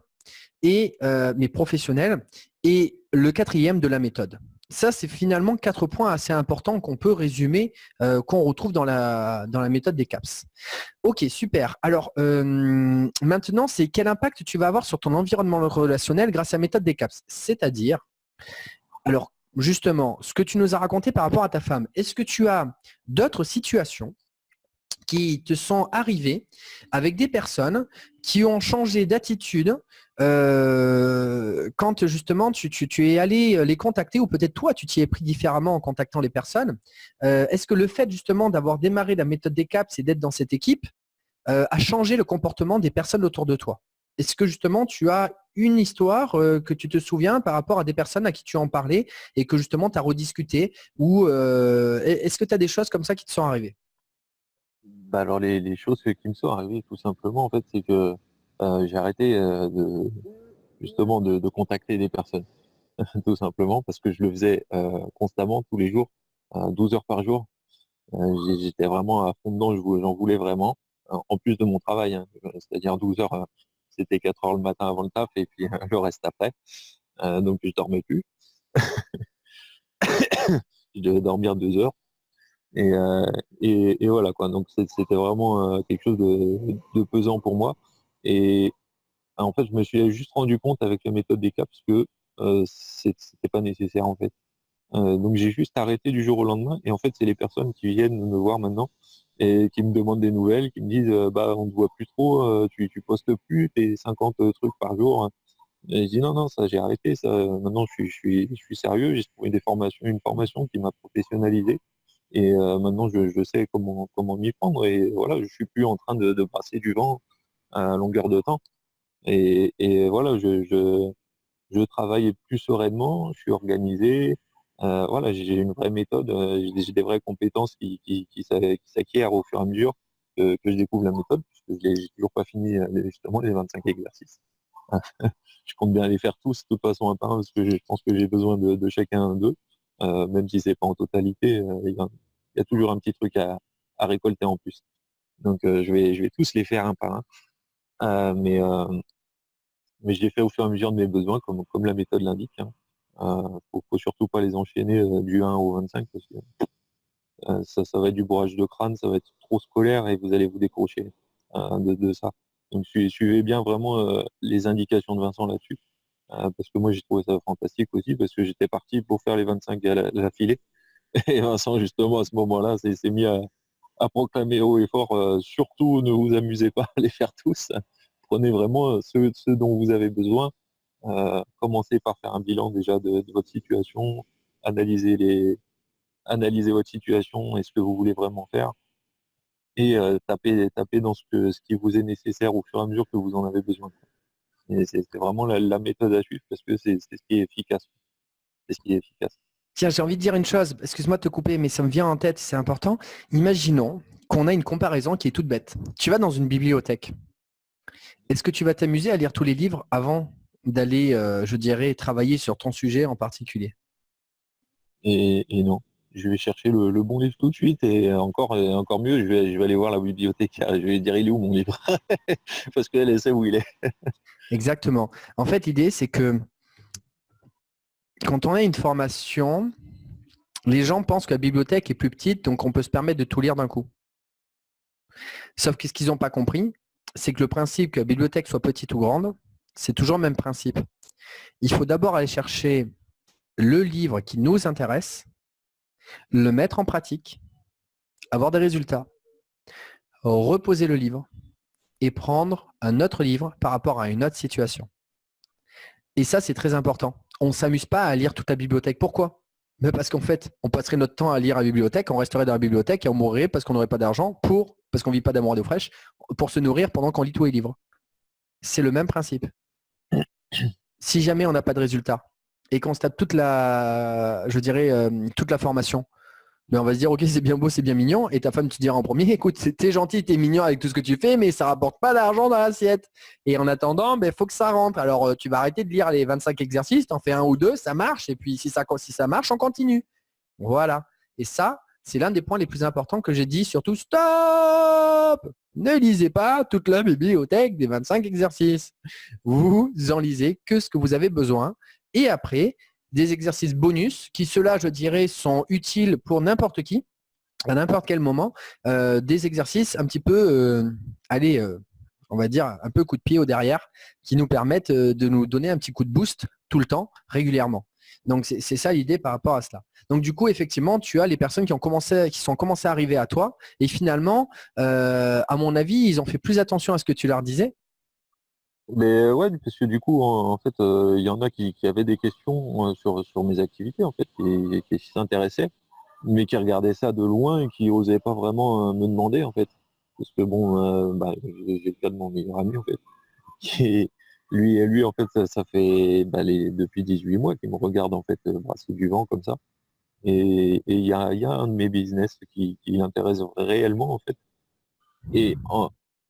et mais professionnel. Et le quatrième, de la méthode. Ça, c'est finalement 4 points assez importants qu'on peut résumer, qu'on retrouve dans la méthode des CAPS. Ok, super. Alors, maintenant, c'est quel impact tu vas avoir sur ton environnement relationnel grâce à la méthode des CAPS? C'est-à-dire, alors, justement, ce que tu nous as raconté par rapport à ta femme, est-ce que tu as d'autres situations qui te sont arrivées avec des personnes qui ont changé d'attitude quand justement tu es allé les contacter ou peut-être toi tu t'y es pris différemment en contactant les personnes. Est-ce que le fait justement d'avoir démarré la méthode des CAPS et d'être dans cette équipe a changé le comportement des personnes autour de toi? Est-ce que justement tu as une histoire que tu te souviens par rapport à des personnes à qui tu en parlais et que justement tu as rediscuté ou est-ce que tu as des choses comme ça qui te sont arrivées? Bah, alors les choses qui me sont arrivées tout simplement, en fait, c'est que, j'ai arrêté, de justement de contacter des personnes. Tout simplement parce que je le faisais, constamment tous les jours, 12 heures par jour. J'étais vraiment à fond dedans, j'en voulais vraiment, en plus de mon travail, hein, c'est-à-dire 12 heures, c'était 4 heures le matin avant le taf et puis, le reste après. Donc je dormais plus. Je devais dormir 2 heures et et voilà quoi. Donc c'était vraiment, quelque chose de pesant pour moi et en fait, je me suis juste rendu compte avec la méthode des CAPS que, c'était pas nécessaire en fait. Donc j'ai juste arrêté du jour au lendemain et en fait, c'est les personnes qui viennent me voir maintenant et qui me demandent des nouvelles, qui me disent, «Bah, on te voit plus trop, tu postes plus tes 50 trucs par jour, hein». Et je dis: «Non, non, ça j'ai arrêté ça, maintenant je suis sérieux, j'ai trouvé une formation qui m'a professionnalisé et maintenant je sais comment m'y prendre et voilà, je suis plus en train de passer du vent à longueur de temps et voilà, je travaille plus sereinement, je suis organisé, voilà, j'ai une vraie méthode, j'ai des vraies compétences qui s'acquièrent au fur et à mesure que je découvre la méthode, puisque j'ai toujours pas fini, justement les 25 exercices. Je compte bien les faire tous, de toute façon, un par un, parce que je pense que j'ai besoin de chacun d'eux, même si c'est pas en totalité, il y a toujours un petit truc à récolter en plus. Donc je vais tous les faire un par un, mais je les fais au fur et à mesure de mes besoins comme la méthode l'indique, hein. Faut surtout pas les enchaîner, du 1 au 25 parce que, ça va être du bourrage de crâne, ça va être trop scolaire et vous allez vous décrocher, de ça. Donc suivez bien vraiment, les indications de Vincent là-dessus, parce que moi j'ai trouvé ça fantastique aussi parce que j'étais parti pour faire les 25 à l'affilée et Vincent justement à ce moment-là s'est mis à proclamer haut et fort, surtout ne vous amusez pas à les faire tous. Prenez vraiment, ceux dont vous avez besoin. Commencez par faire un bilan déjà de votre situation, analysez votre situation et ce que vous voulez vraiment faire. et taper dans ce qui vous est nécessaire au fur et à mesure que vous en avez besoin. Et c'est vraiment la méthode à suivre parce que c'est ce qui est efficace. C'est ce qui est efficace. Tiens, j'ai envie de dire une chose, excuse-moi de te couper, mais ça me vient en tête, c'est important. Imaginons qu'on a une comparaison qui est toute bête. Tu vas dans une bibliothèque. Est-ce que tu vas t'amuser à lire tous les livres avant d'aller, je dirais, travailler sur ton sujet en particulier? Et non, je vais chercher le bon livre tout de suite et encore mieux, je vais aller voir la bibliothécaire et je vais dire il est où mon livre parce qu'elle sait où il est. Exactement. En fait, l'idée, c'est que quand on a une formation, les gens pensent que la bibliothèque est plus petite, donc on peut se permettre de tout lire d'un coup. Sauf que ce qu'ils n'ont pas compris, c'est que le principe que la bibliothèque soit petite ou grande, c'est toujours le même principe. Il faut d'abord aller chercher le livre qui nous intéresse, le mettre en pratique, avoir des résultats, reposer le livre et prendre un autre livre par rapport à une autre situation. Et ça, c'est très important. On ne s'amuse pas à lire toute la bibliothèque. Pourquoi? Mais parce qu'en fait, on passerait notre temps à lire la bibliothèque, on resterait dans la bibliothèque et on mourrait parce qu'on n'aurait pas d'argent parce qu'on ne vit pas d'amour et d'eau fraîche, pour se nourrir pendant qu'on lit tous les livres. C'est le même principe. Si jamais on n'a pas de résultat et qu'on se tape toute la, je dirais, toute la formation, mais on va se dire, ok, c'est bien beau, c'est bien mignon. Et ta femme te dira en premier, écoute, t'es gentil, t'es mignon avec tout ce que tu fais, mais ça rapporte pas d'argent dans l'assiette. Et en attendant, il faut que ça rentre. Alors, tu vas arrêter de lire les 25 exercices, t'en fais un ou deux, ça marche. Et puis, si ça marche, on continue. Voilà. Et ça, c'est l'un des points les plus importants que j'ai dit, surtout, stop! Ne lisez pas toute la bibliothèque des 25 exercices. Vous en lisez que ce que vous avez besoin. Et après, des exercices bonus qui, ceux-là, je dirais, sont utiles pour n'importe qui, à n'importe quel moment, des exercices un petit peu, on va dire, un peu coup de pied au derrière, qui nous permettent de nous donner un petit coup de boost tout le temps, régulièrement. Donc, c'est ça l'idée par rapport à cela. Donc, du coup, effectivement, tu as les personnes qui sont commencées à arriver à toi et finalement, à mon avis, ils ont fait plus attention à ce que tu leur disais. Mais ouais, parce que du coup, en fait, il y en a qui avaient des questions sur mes activités, en fait, qui s'intéressaient, mais qui regardaient ça de loin et qui osaient pas vraiment me demander, en fait. Parce que bon, j'ai le cas de mon meilleur ami, en fait, qui lui, en fait, ça fait depuis 18 mois qu'il me regarde, en fait, brasser du vent comme ça. Et il y a un de mes business qui l'intéresse réellement, en fait. Et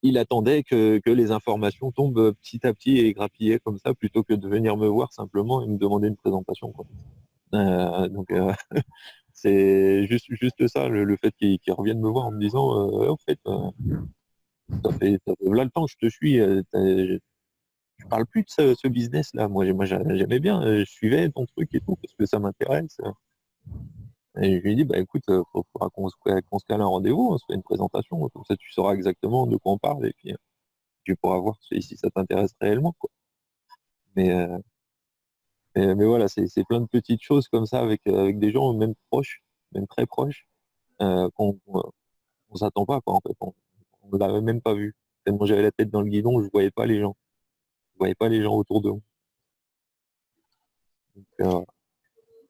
il attendait que les informations tombent petit à petit et grappillées comme ça, plutôt que de venir me voir simplement et me demander une présentation, quoi. Donc c'est juste ça, le fait qu'il revienne me voir en me disant en fait, ça fait là le temps que je te suis, tu parles plus de ce business-là. Moi j'aimais bien, je suivais ton truc et tout parce que ça m'intéresse. Et je lui ai dit, bah écoute, faudra qu'on se cale un rendez-vous, on se fait une présentation, comme ça tu sauras exactement de quoi on parle et puis tu pourras voir si ça t'intéresse réellement, quoi. Mais, euh, mais voilà, c'est plein de petites choses comme ça avec des gens même proches, même très proches, qu'on s'attend pas, quoi, en fait. On l'avait même pas vu. Tellement j'avais la tête dans le guidon, je voyais pas les gens. Je voyais pas les gens autour de moi. Donc,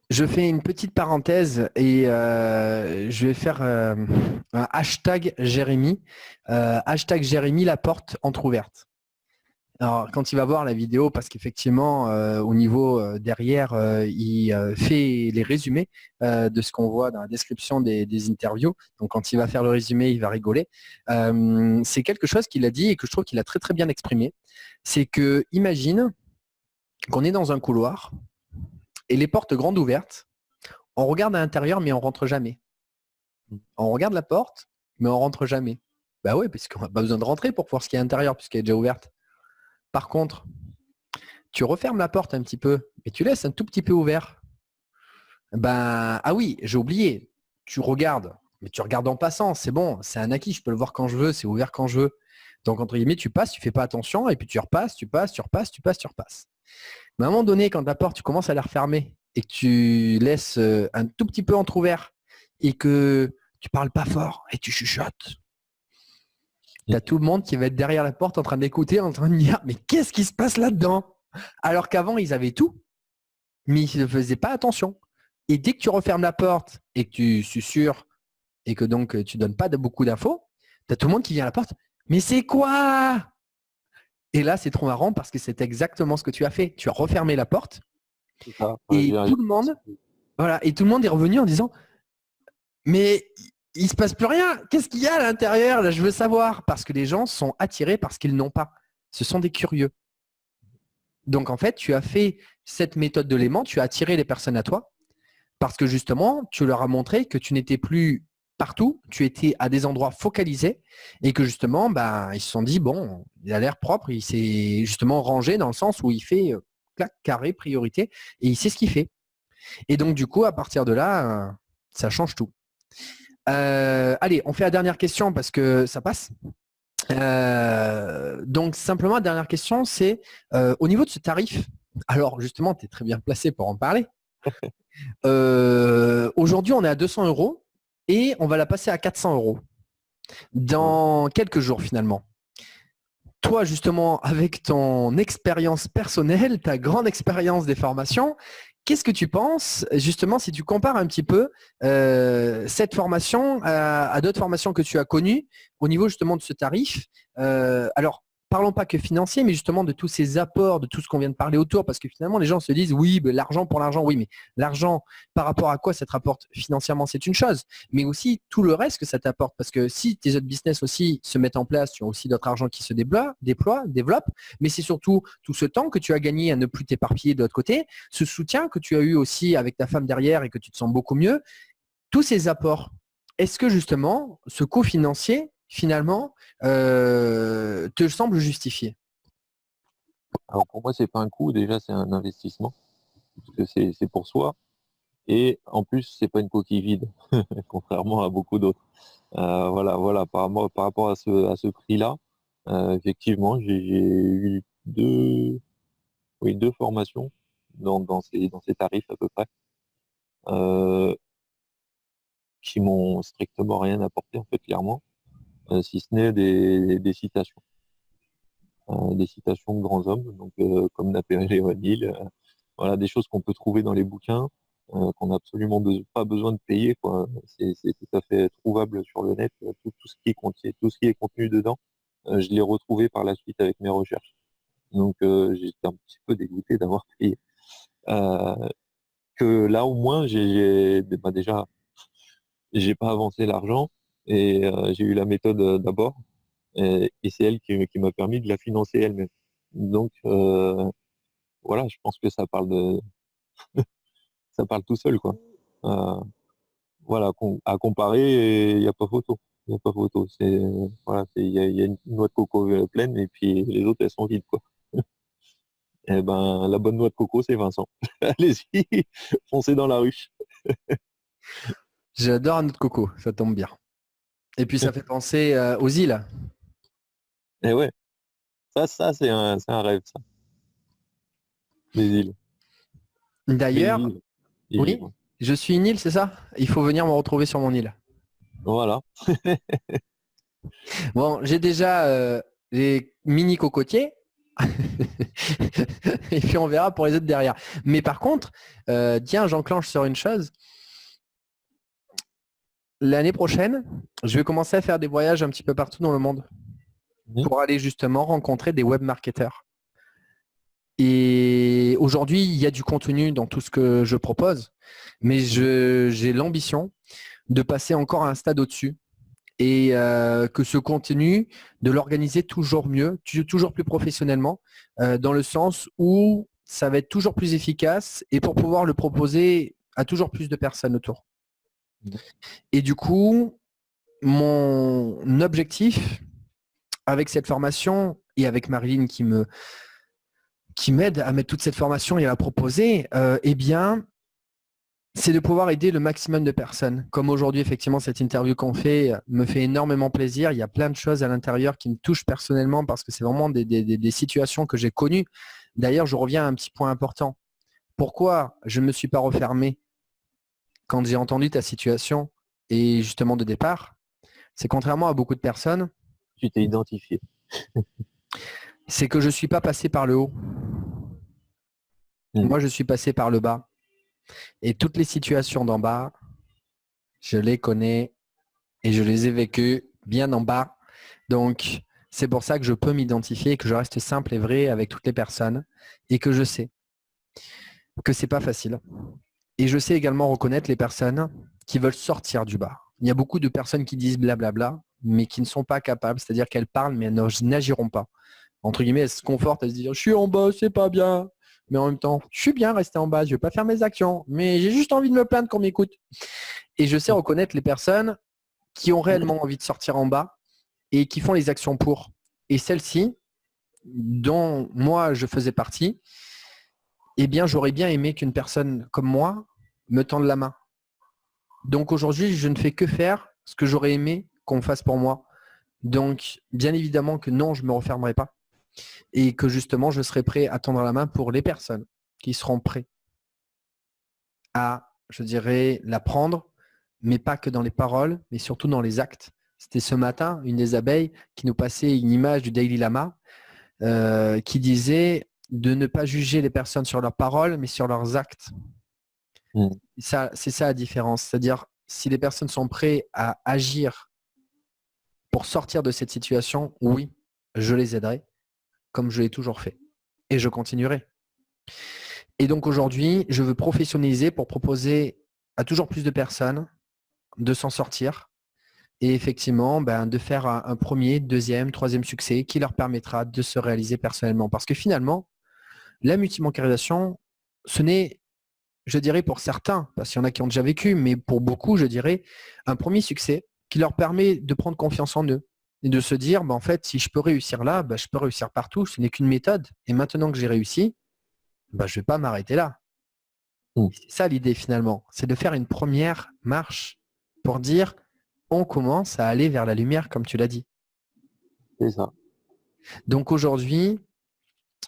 Je fais une petite parenthèse et je vais faire un hashtag Jérémy. Hashtag Jérémy, la porte entrouverte. Alors, quand il va voir la vidéo, parce qu'effectivement, au niveau derrière, il fait les résumés de ce qu'on voit dans la description des interviews. Donc, quand il va faire le résumé, il va rigoler. C'est quelque chose qu'il a dit et que je trouve qu'il a très, très bien exprimé. C'est que, imagine qu'on est dans un couloir et les portes grandes ouvertes. On regarde à l'intérieur, mais on rentre jamais. On regarde la porte, mais on rentre jamais. Bah oui, parce qu'on n'a pas besoin de rentrer pour voir ce qu'il y a à l'intérieur, puisqu'elle est déjà ouverte. Par contre, tu refermes la porte un petit peu, et tu laisses un tout petit peu ouvert. Ben, ah oui, j'ai oublié. Tu regardes, mais tu regardes en passant, c'est bon, c'est un acquis, je peux le voir quand je veux, c'est ouvert quand je veux. Donc, entre guillemets, tu passes, tu fais pas attention, et puis tu repasses, tu passes, tu repasses, tu passes, tu repasses. Mais à un moment donné, quand la porte, tu commences à la refermer et que tu laisses un tout petit peu entrouvert et que tu parles pas fort et tu chuchotes, tu as tout le monde qui va être derrière la porte en train d'écouter, en train de dire mais qu'est-ce qui se passe là-dedans? Alors qu'avant, ils avaient tout, mais ils ne faisaient pas attention. Et dès que tu refermes la porte et que tu susurres et que donc tu donnes pas beaucoup d'infos, Tu as tout le monde qui vient à la porte. Mais c'est quoi? Et là, c'est trop marrant parce que c'est exactement ce que tu as fait. Tu as refermé la porte C'est ça. et tout le monde, voilà, et tout le monde est revenu en disant mais il se passe plus rien. Qu'est-ce qu'il y a à l'intérieur? Là, je veux savoir. Parce que les gens sont attirés par ce qu'ils n'ont pas. Ce sont des curieux. Donc, en fait, tu as fait cette méthode de l'aimant, tu as attiré les personnes à toi parce que justement, tu leur as montré que tu n'étais plus partout, tu étais à des endroits focalisés et que justement, ben, ils se sont dit, bon, il a l'air propre, il s'est justement rangé dans le sens où il fait clac, carré, priorité et il sait ce qu'il fait. Et donc, du coup, à partir de là, ça change tout. Allez, on fait la dernière question parce que ça passe. Donc simplement, la dernière question, c'est au niveau de ce tarif. Alors justement, tu es très bien placé pour en parler. Aujourd'hui, on est à 200 € et on va la passer à 400 € dans quelques jours finalement. Toi, justement, avec ton expérience personnelle, ta grande expérience des formations, qu'est-ce que tu penses, justement, si tu compares un petit peu cette formation à d'autres formations que tu as connues au niveau justement de ce tarif? Alors, parlons pas que financier, mais justement de tous ces apports, de tout ce qu'on vient de parler autour, parce que finalement, les gens se disent, oui, ben, l'argent pour l'argent, oui, mais l'argent, par rapport à quoi ça te rapporte financièrement, c'est une chose, mais aussi tout le reste que ça t'apporte, parce que si tes autres business aussi se mettent en place, tu as aussi d'autres argent qui se développent, mais c'est surtout tout ce temps que tu as gagné à ne plus t'éparpiller de l'autre côté, ce soutien que tu as eu aussi avec ta femme derrière et que tu te sens beaucoup mieux, tous ces apports, est-ce que justement ce coût financier, finalement, te semble justifié? Alors pour moi, c'est pas un coût, déjà c'est un investissement, parce que c'est pour soi. Et en plus, c'est pas une coquille vide, contrairement à beaucoup d'autres. Voilà, par rapport à ce prix-là, effectivement, j'ai eu deux formations dans ces tarifs à peu près, euh, qui m'ont strictement rien apporté en fait, clairement, si ce n'est des citations de grands hommes, donc comme Napoléon Hill, voilà, des choses qu'on peut trouver dans les bouquins, qu'on n'a absolument pas besoin de payer, quoi. C'est tout à fait trouvable sur le net, tout ce qui est tout ce qui est contenu dedans, je l'ai retrouvé par la suite avec mes recherches. Donc j'étais un petit peu dégoûté d'avoir payé. Euh, que là au moins bah, déjà j'ai pas avancé l'argent et j'ai eu la méthode d'abord et c'est elle qui m'a permis de la financer elle-même. Donc voilà, je pense que ça parle tout seul, quoi. Euh, voilà, à comparer, il n'y a pas photo. Il n'y a pas photo. Voilà, il y a une noix de coco pleine et puis les autres elles sont vides, quoi. Eh ben, la bonne noix de coco, c'est Vincent. Allez-y, foncez dans la ruche. J'adore un autre coco, ça tombe bien. Et puis ça fait penser aux îles. Et ouais, ça c'est un rêve, ça. Les îles. Les D'ailleurs, îles. Les îles, oui, ouais. je suis une île, c'est ça? Il faut venir me retrouver sur mon île. Voilà. Bon, j'ai déjà les mini cocotiers. Et puis on verra pour les autres derrière. Mais par contre, tiens, j'enclenche sur une chose. L'année prochaine, je vais commencer à faire des voyages un petit peu partout dans le monde Mhm. pour aller justement rencontrer des web marketeurs. Et aujourd'hui, il y a du contenu dans tout ce que je propose, mais j'ai l'ambition de passer encore à un stade au-dessus et que ce contenu, de l'organiser toujours mieux, toujours plus professionnellement, dans le sens où ça va être toujours plus efficace et pour pouvoir le proposer à toujours plus de personnes autour. Et du coup, mon objectif avec cette formation et avec Marilyn qui m'aide à mettre toute cette formation et à la proposer, eh bien, c'est de pouvoir aider le maximum de personnes. Comme aujourd'hui, effectivement, cette interview qu'on fait me fait énormément plaisir. Il y a plein de choses à l'intérieur qui me touchent personnellement parce que c'est vraiment des situations que j'ai connues. D'ailleurs, je reviens à un petit point important. Pourquoi je ne me suis pas refermé quand j'ai entendu ta situation et justement de départ? C'est contrairement à beaucoup de personnes, Tu t'es identifié. c'est que je ne suis pas passé par le haut. Mhm. Moi, je suis passé par le bas. Et toutes les situations d'en bas, je les connais et je les ai vécues bien en bas Donc, c'est pour ça que je peux m'identifier, que je reste simple et vrai avec toutes les personnes et que je sais que c'est pas facile. Et je sais également reconnaître les personnes qui veulent sortir du bas. Il y a beaucoup de personnes qui disent blablabla, mais qui ne sont pas capables, c'est-à-dire qu'elles parlent, mais elles n'agiront pas. Entre guillemets, elles se confortent, elles se disent je suis en bas, c'est pas bien. Mais en même temps, je suis bien resté en bas, je ne vais pas faire mes actions, mais j'ai juste envie de me plaindre qu'on m'écoute. Et je sais reconnaître les personnes qui ont réellement envie de sortir en bas et qui font les actions pour. Et celles-ci, dont moi je faisais partie, eh bien j'aurais bien aimé qu'une personne comme moi me tende la main. Donc aujourd'hui, je ne fais que faire ce que j'aurais aimé qu'on fasse pour moi. Donc bien évidemment que non, je ne me refermerai pas. Et que justement, je serai prêt à tendre la main pour les personnes qui seront prêts à, je dirais, la prendre, mais pas que dans les paroles, mais surtout dans les actes. C'était ce matin, une des abeilles qui nous passait une image du Dalai Lama qui disait de ne pas juger les personnes sur leurs paroles, mais sur leurs actes. C'est ça la différence. C'est-à-dire, si les personnes sont prêtes à agir pour sortir de cette situation, oui, je les aiderai, comme je l'ai toujours fait. Et je continuerai. Et donc aujourd'hui, je veux professionnaliser pour proposer à toujours plus de personnes de s'en sortir et effectivement de faire un premier, deuxième, troisième succès qui leur permettra de se réaliser personnellement. Parce que finalement, la multibancarisation, ce n'est, je dirais pour certains, parce qu'il y en a qui ont déjà vécu, mais pour beaucoup, je dirais, un premier succès qui leur permet de prendre confiance en eux et de se dire, en fait, si je peux réussir là, je peux réussir partout, ce n'est qu'une méthode. Et maintenant que j'ai réussi, je ne vais pas m'arrêter là. C'est ça l'idée finalement, c'est de faire une première marche pour dire on commence à aller vers la lumière comme tu l'as dit. C'est ça. Donc aujourd'hui,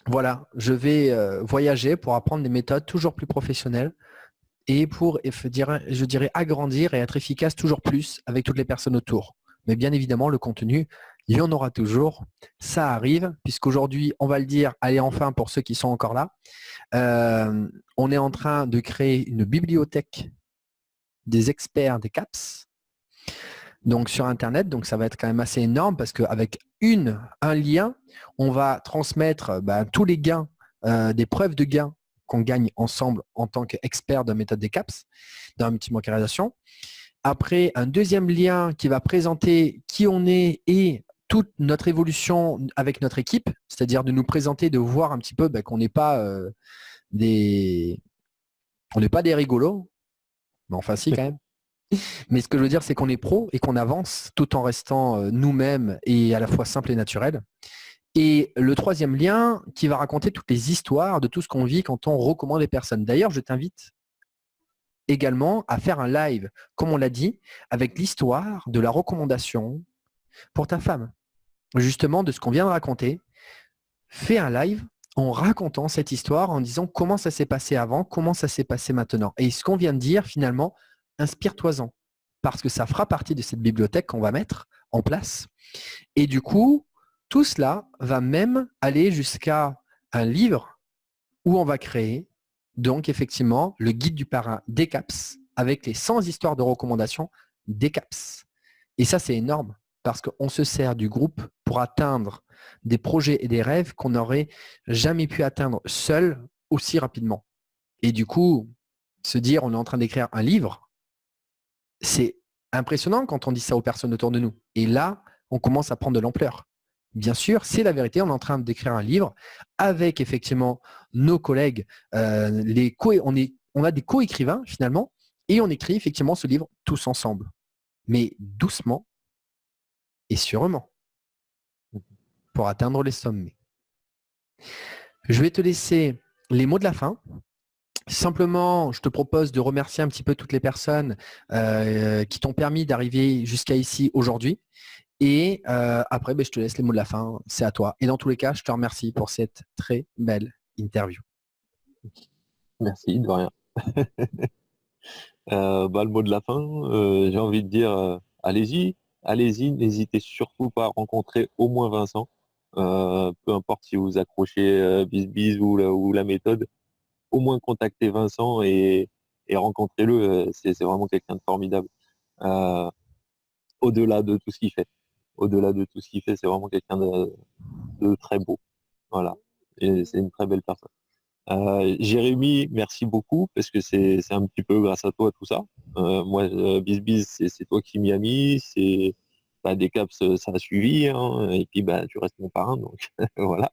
voilà, je vais voyager pour apprendre des méthodes toujours plus professionnelles et pour, je dirais, agrandir et être efficace toujours plus avec toutes les personnes autour. Mais bien évidemment, le contenu, il y en aura toujours. Ça arrive, puisqu'aujourd'hui, on va le dire, allez enfin pour ceux qui sont encore là, on est en train de créer une bibliothèque des experts des CAPS. Donc sur Internet, donc ça va être quand même assez énorme parce qu'avec un lien, on va transmettre tous les gains, des preuves de gains qu'on gagne ensemble en tant qu'expert de la méthode des CAPS, dans la multibancarisation. Après, un deuxième lien qui va présenter qui on est et toute notre évolution avec notre équipe, c'est-à-dire de nous présenter, de voir un petit peu qu'on n'est pas des rigolos, mais enfin si quand même. Mais ce que je veux dire, c'est qu'on est pro et qu'on avance tout en restant nous-mêmes et à la fois simple et naturel. Et le troisième lien qui va raconter toutes les histoires de tout ce qu'on vit quand on recommande les personnes. D'ailleurs, je t'invite également à faire un live, comme on l'a dit, avec l'histoire de la recommandation pour ta femme. Justement, de ce qu'on vient de raconter, fais un live en racontant cette histoire, en disant comment ça s'est passé avant, comment ça s'est passé maintenant. Et ce qu'on vient de dire, finalement, inspire-toi-en, parce que ça fera partie de cette bibliothèque qu'on va mettre en place. Et du coup, tout cela va même aller jusqu'à un livre où on va créer, donc effectivement, le guide du parrain des CAPS, avec les 100 histoires de recommandations des CAPS. Et ça, c'est énorme, parce qu'on se sert du groupe pour atteindre des projets et des rêves qu'on n'aurait jamais pu atteindre seul aussi rapidement. Et du coup, se dire on est en train d'écrire un livre, c'est impressionnant quand on dit ça aux personnes autour de nous. Et là, on commence à prendre de l'ampleur. Bien sûr, c'est la vérité, on est en train d'écrire un livre avec effectivement nos collègues, on a des co-écrivains finalement, et on écrit effectivement ce livre tous ensemble, mais doucement et sûrement, pour atteindre les sommets. Je vais te laisser les mots de la fin. Simplement, je te propose de remercier un petit peu toutes les personnes qui t'ont permis d'arriver jusqu'à ici aujourd'hui. Et après, je te laisse les mots de la fin. C'est à toi. Et dans tous les cas, je te remercie pour cette très belle interview. Merci, de rien. Le mot de la fin, j'ai envie de dire, allez-y, n'hésitez surtout pas à rencontrer au moins Vincent. Peu importe si vous accrochez Biz ou la méthode, au moins contactez Vincent et rencontrez-le. C'est vraiment quelqu'un de formidable, au-delà de tout ce qu'il fait. au-delà de tout ce qu'il fait, c'est vraiment quelqu'un de très beau. Voilà. Et c'est une très belle personne. Jérémy, merci beaucoup parce que c'est un petit peu grâce à toi tout ça. Moi, Biz, c'est toi qui m'y as mis. C'est des caps, ça a suivi, hein, et puis tu restes mon parrain, donc voilà.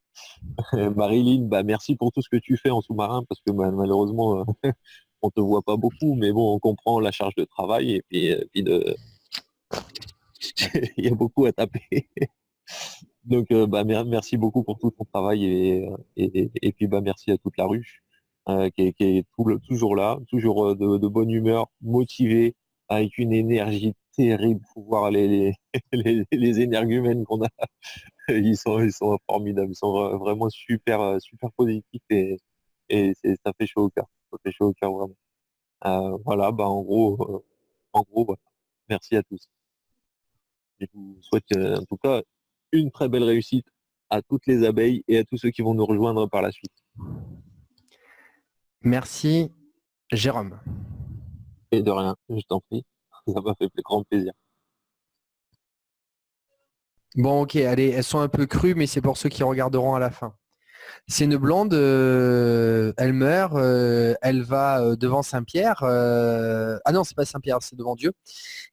Marilyn, merci pour tout ce que tu fais en sous-marin parce que malheureusement, on te voit pas beaucoup, mais bon, on comprend la charge de travail et puis il y a beaucoup à taper. Donc, merci beaucoup pour tout ton travail et puis merci à toute la ruche qui est toujours là, toujours de bonne humeur, motivé, avec une énergie terrible. Faut voir les énergumènes qu'on a. Ils sont formidables, ils sont vraiment super, super positifs et ça fait chaud au cœur. Ça fait chaud au cœur vraiment. Voilà, en gros, voilà. Merci à tous. Je vous souhaite en tout cas une très belle réussite à toutes les abeilles et à tous ceux qui vont nous rejoindre par la suite. Merci, Jérôme. Et de rien, je t'en prie. Ça m'a fait grand plaisir. Bon, ok, allez, elles sont un peu crues, mais c'est pour ceux qui regarderont à la fin. C'est une blonde, elle meurt, elle va devant Saint-Pierre. Ah non, c'est pas Saint-Pierre, c'est devant Dieu.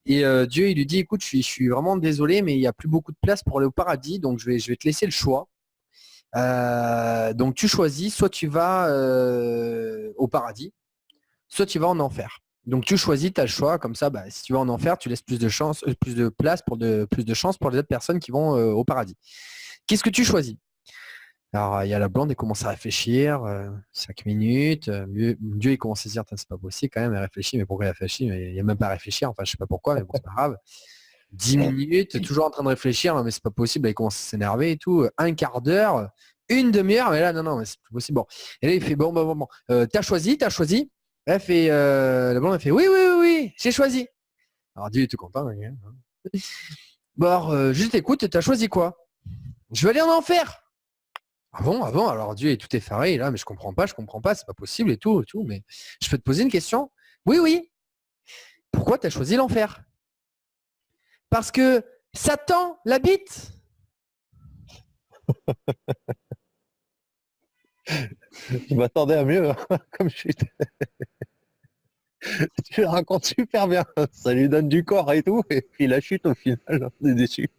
Et Dieu, il lui dit, écoute, je suis vraiment désolé, mais il n'y a plus beaucoup de place pour aller au paradis, donc je vais te laisser le choix. Donc tu choisis, soit tu vas au paradis, soit tu vas en enfer. Donc tu choisis, tu as le choix, comme ça, si tu vas en enfer, tu laisses plus de chance, plus de place plus de chance pour les autres personnes qui vont au paradis. Qu'est-ce que tu choisis? Alors il y a la blonde, elle commence à réfléchir, 5 minutes, Dieu il commence à se dire, c'est pas possible quand même, elle réfléchit, mais pourquoi elle réfléchit? Mais il n'y a même pas à réfléchir, enfin je sais pas pourquoi, mais bon c'est pas grave. 10 minutes, toujours en train de réfléchir, non mais c'est pas possible, il commence à s'énerver et tout, un quart d'heure, une demi-heure, mais là non, mais c'est plus possible. Bon. Et là il fait bon, t'as choisi. Elle fait, la blonde elle fait oui, j'ai choisi. Alors Dieu est tout content. Hein. Bon, alors, juste écoute, t'as choisi quoi? Je vais aller en enfer. Ah bon, alors Dieu est tout effaré, là, mais je comprends pas, c'est pas possible et tout, mais je peux te poser une question? Oui. Pourquoi t'as choisi l'enfer? Parce que Satan l'habite. Je m'attendais à mieux, hein, comme je suis. Tu le racontes super bien. Ça lui donne du corps et tout, et puis la chute au final, on est déçu.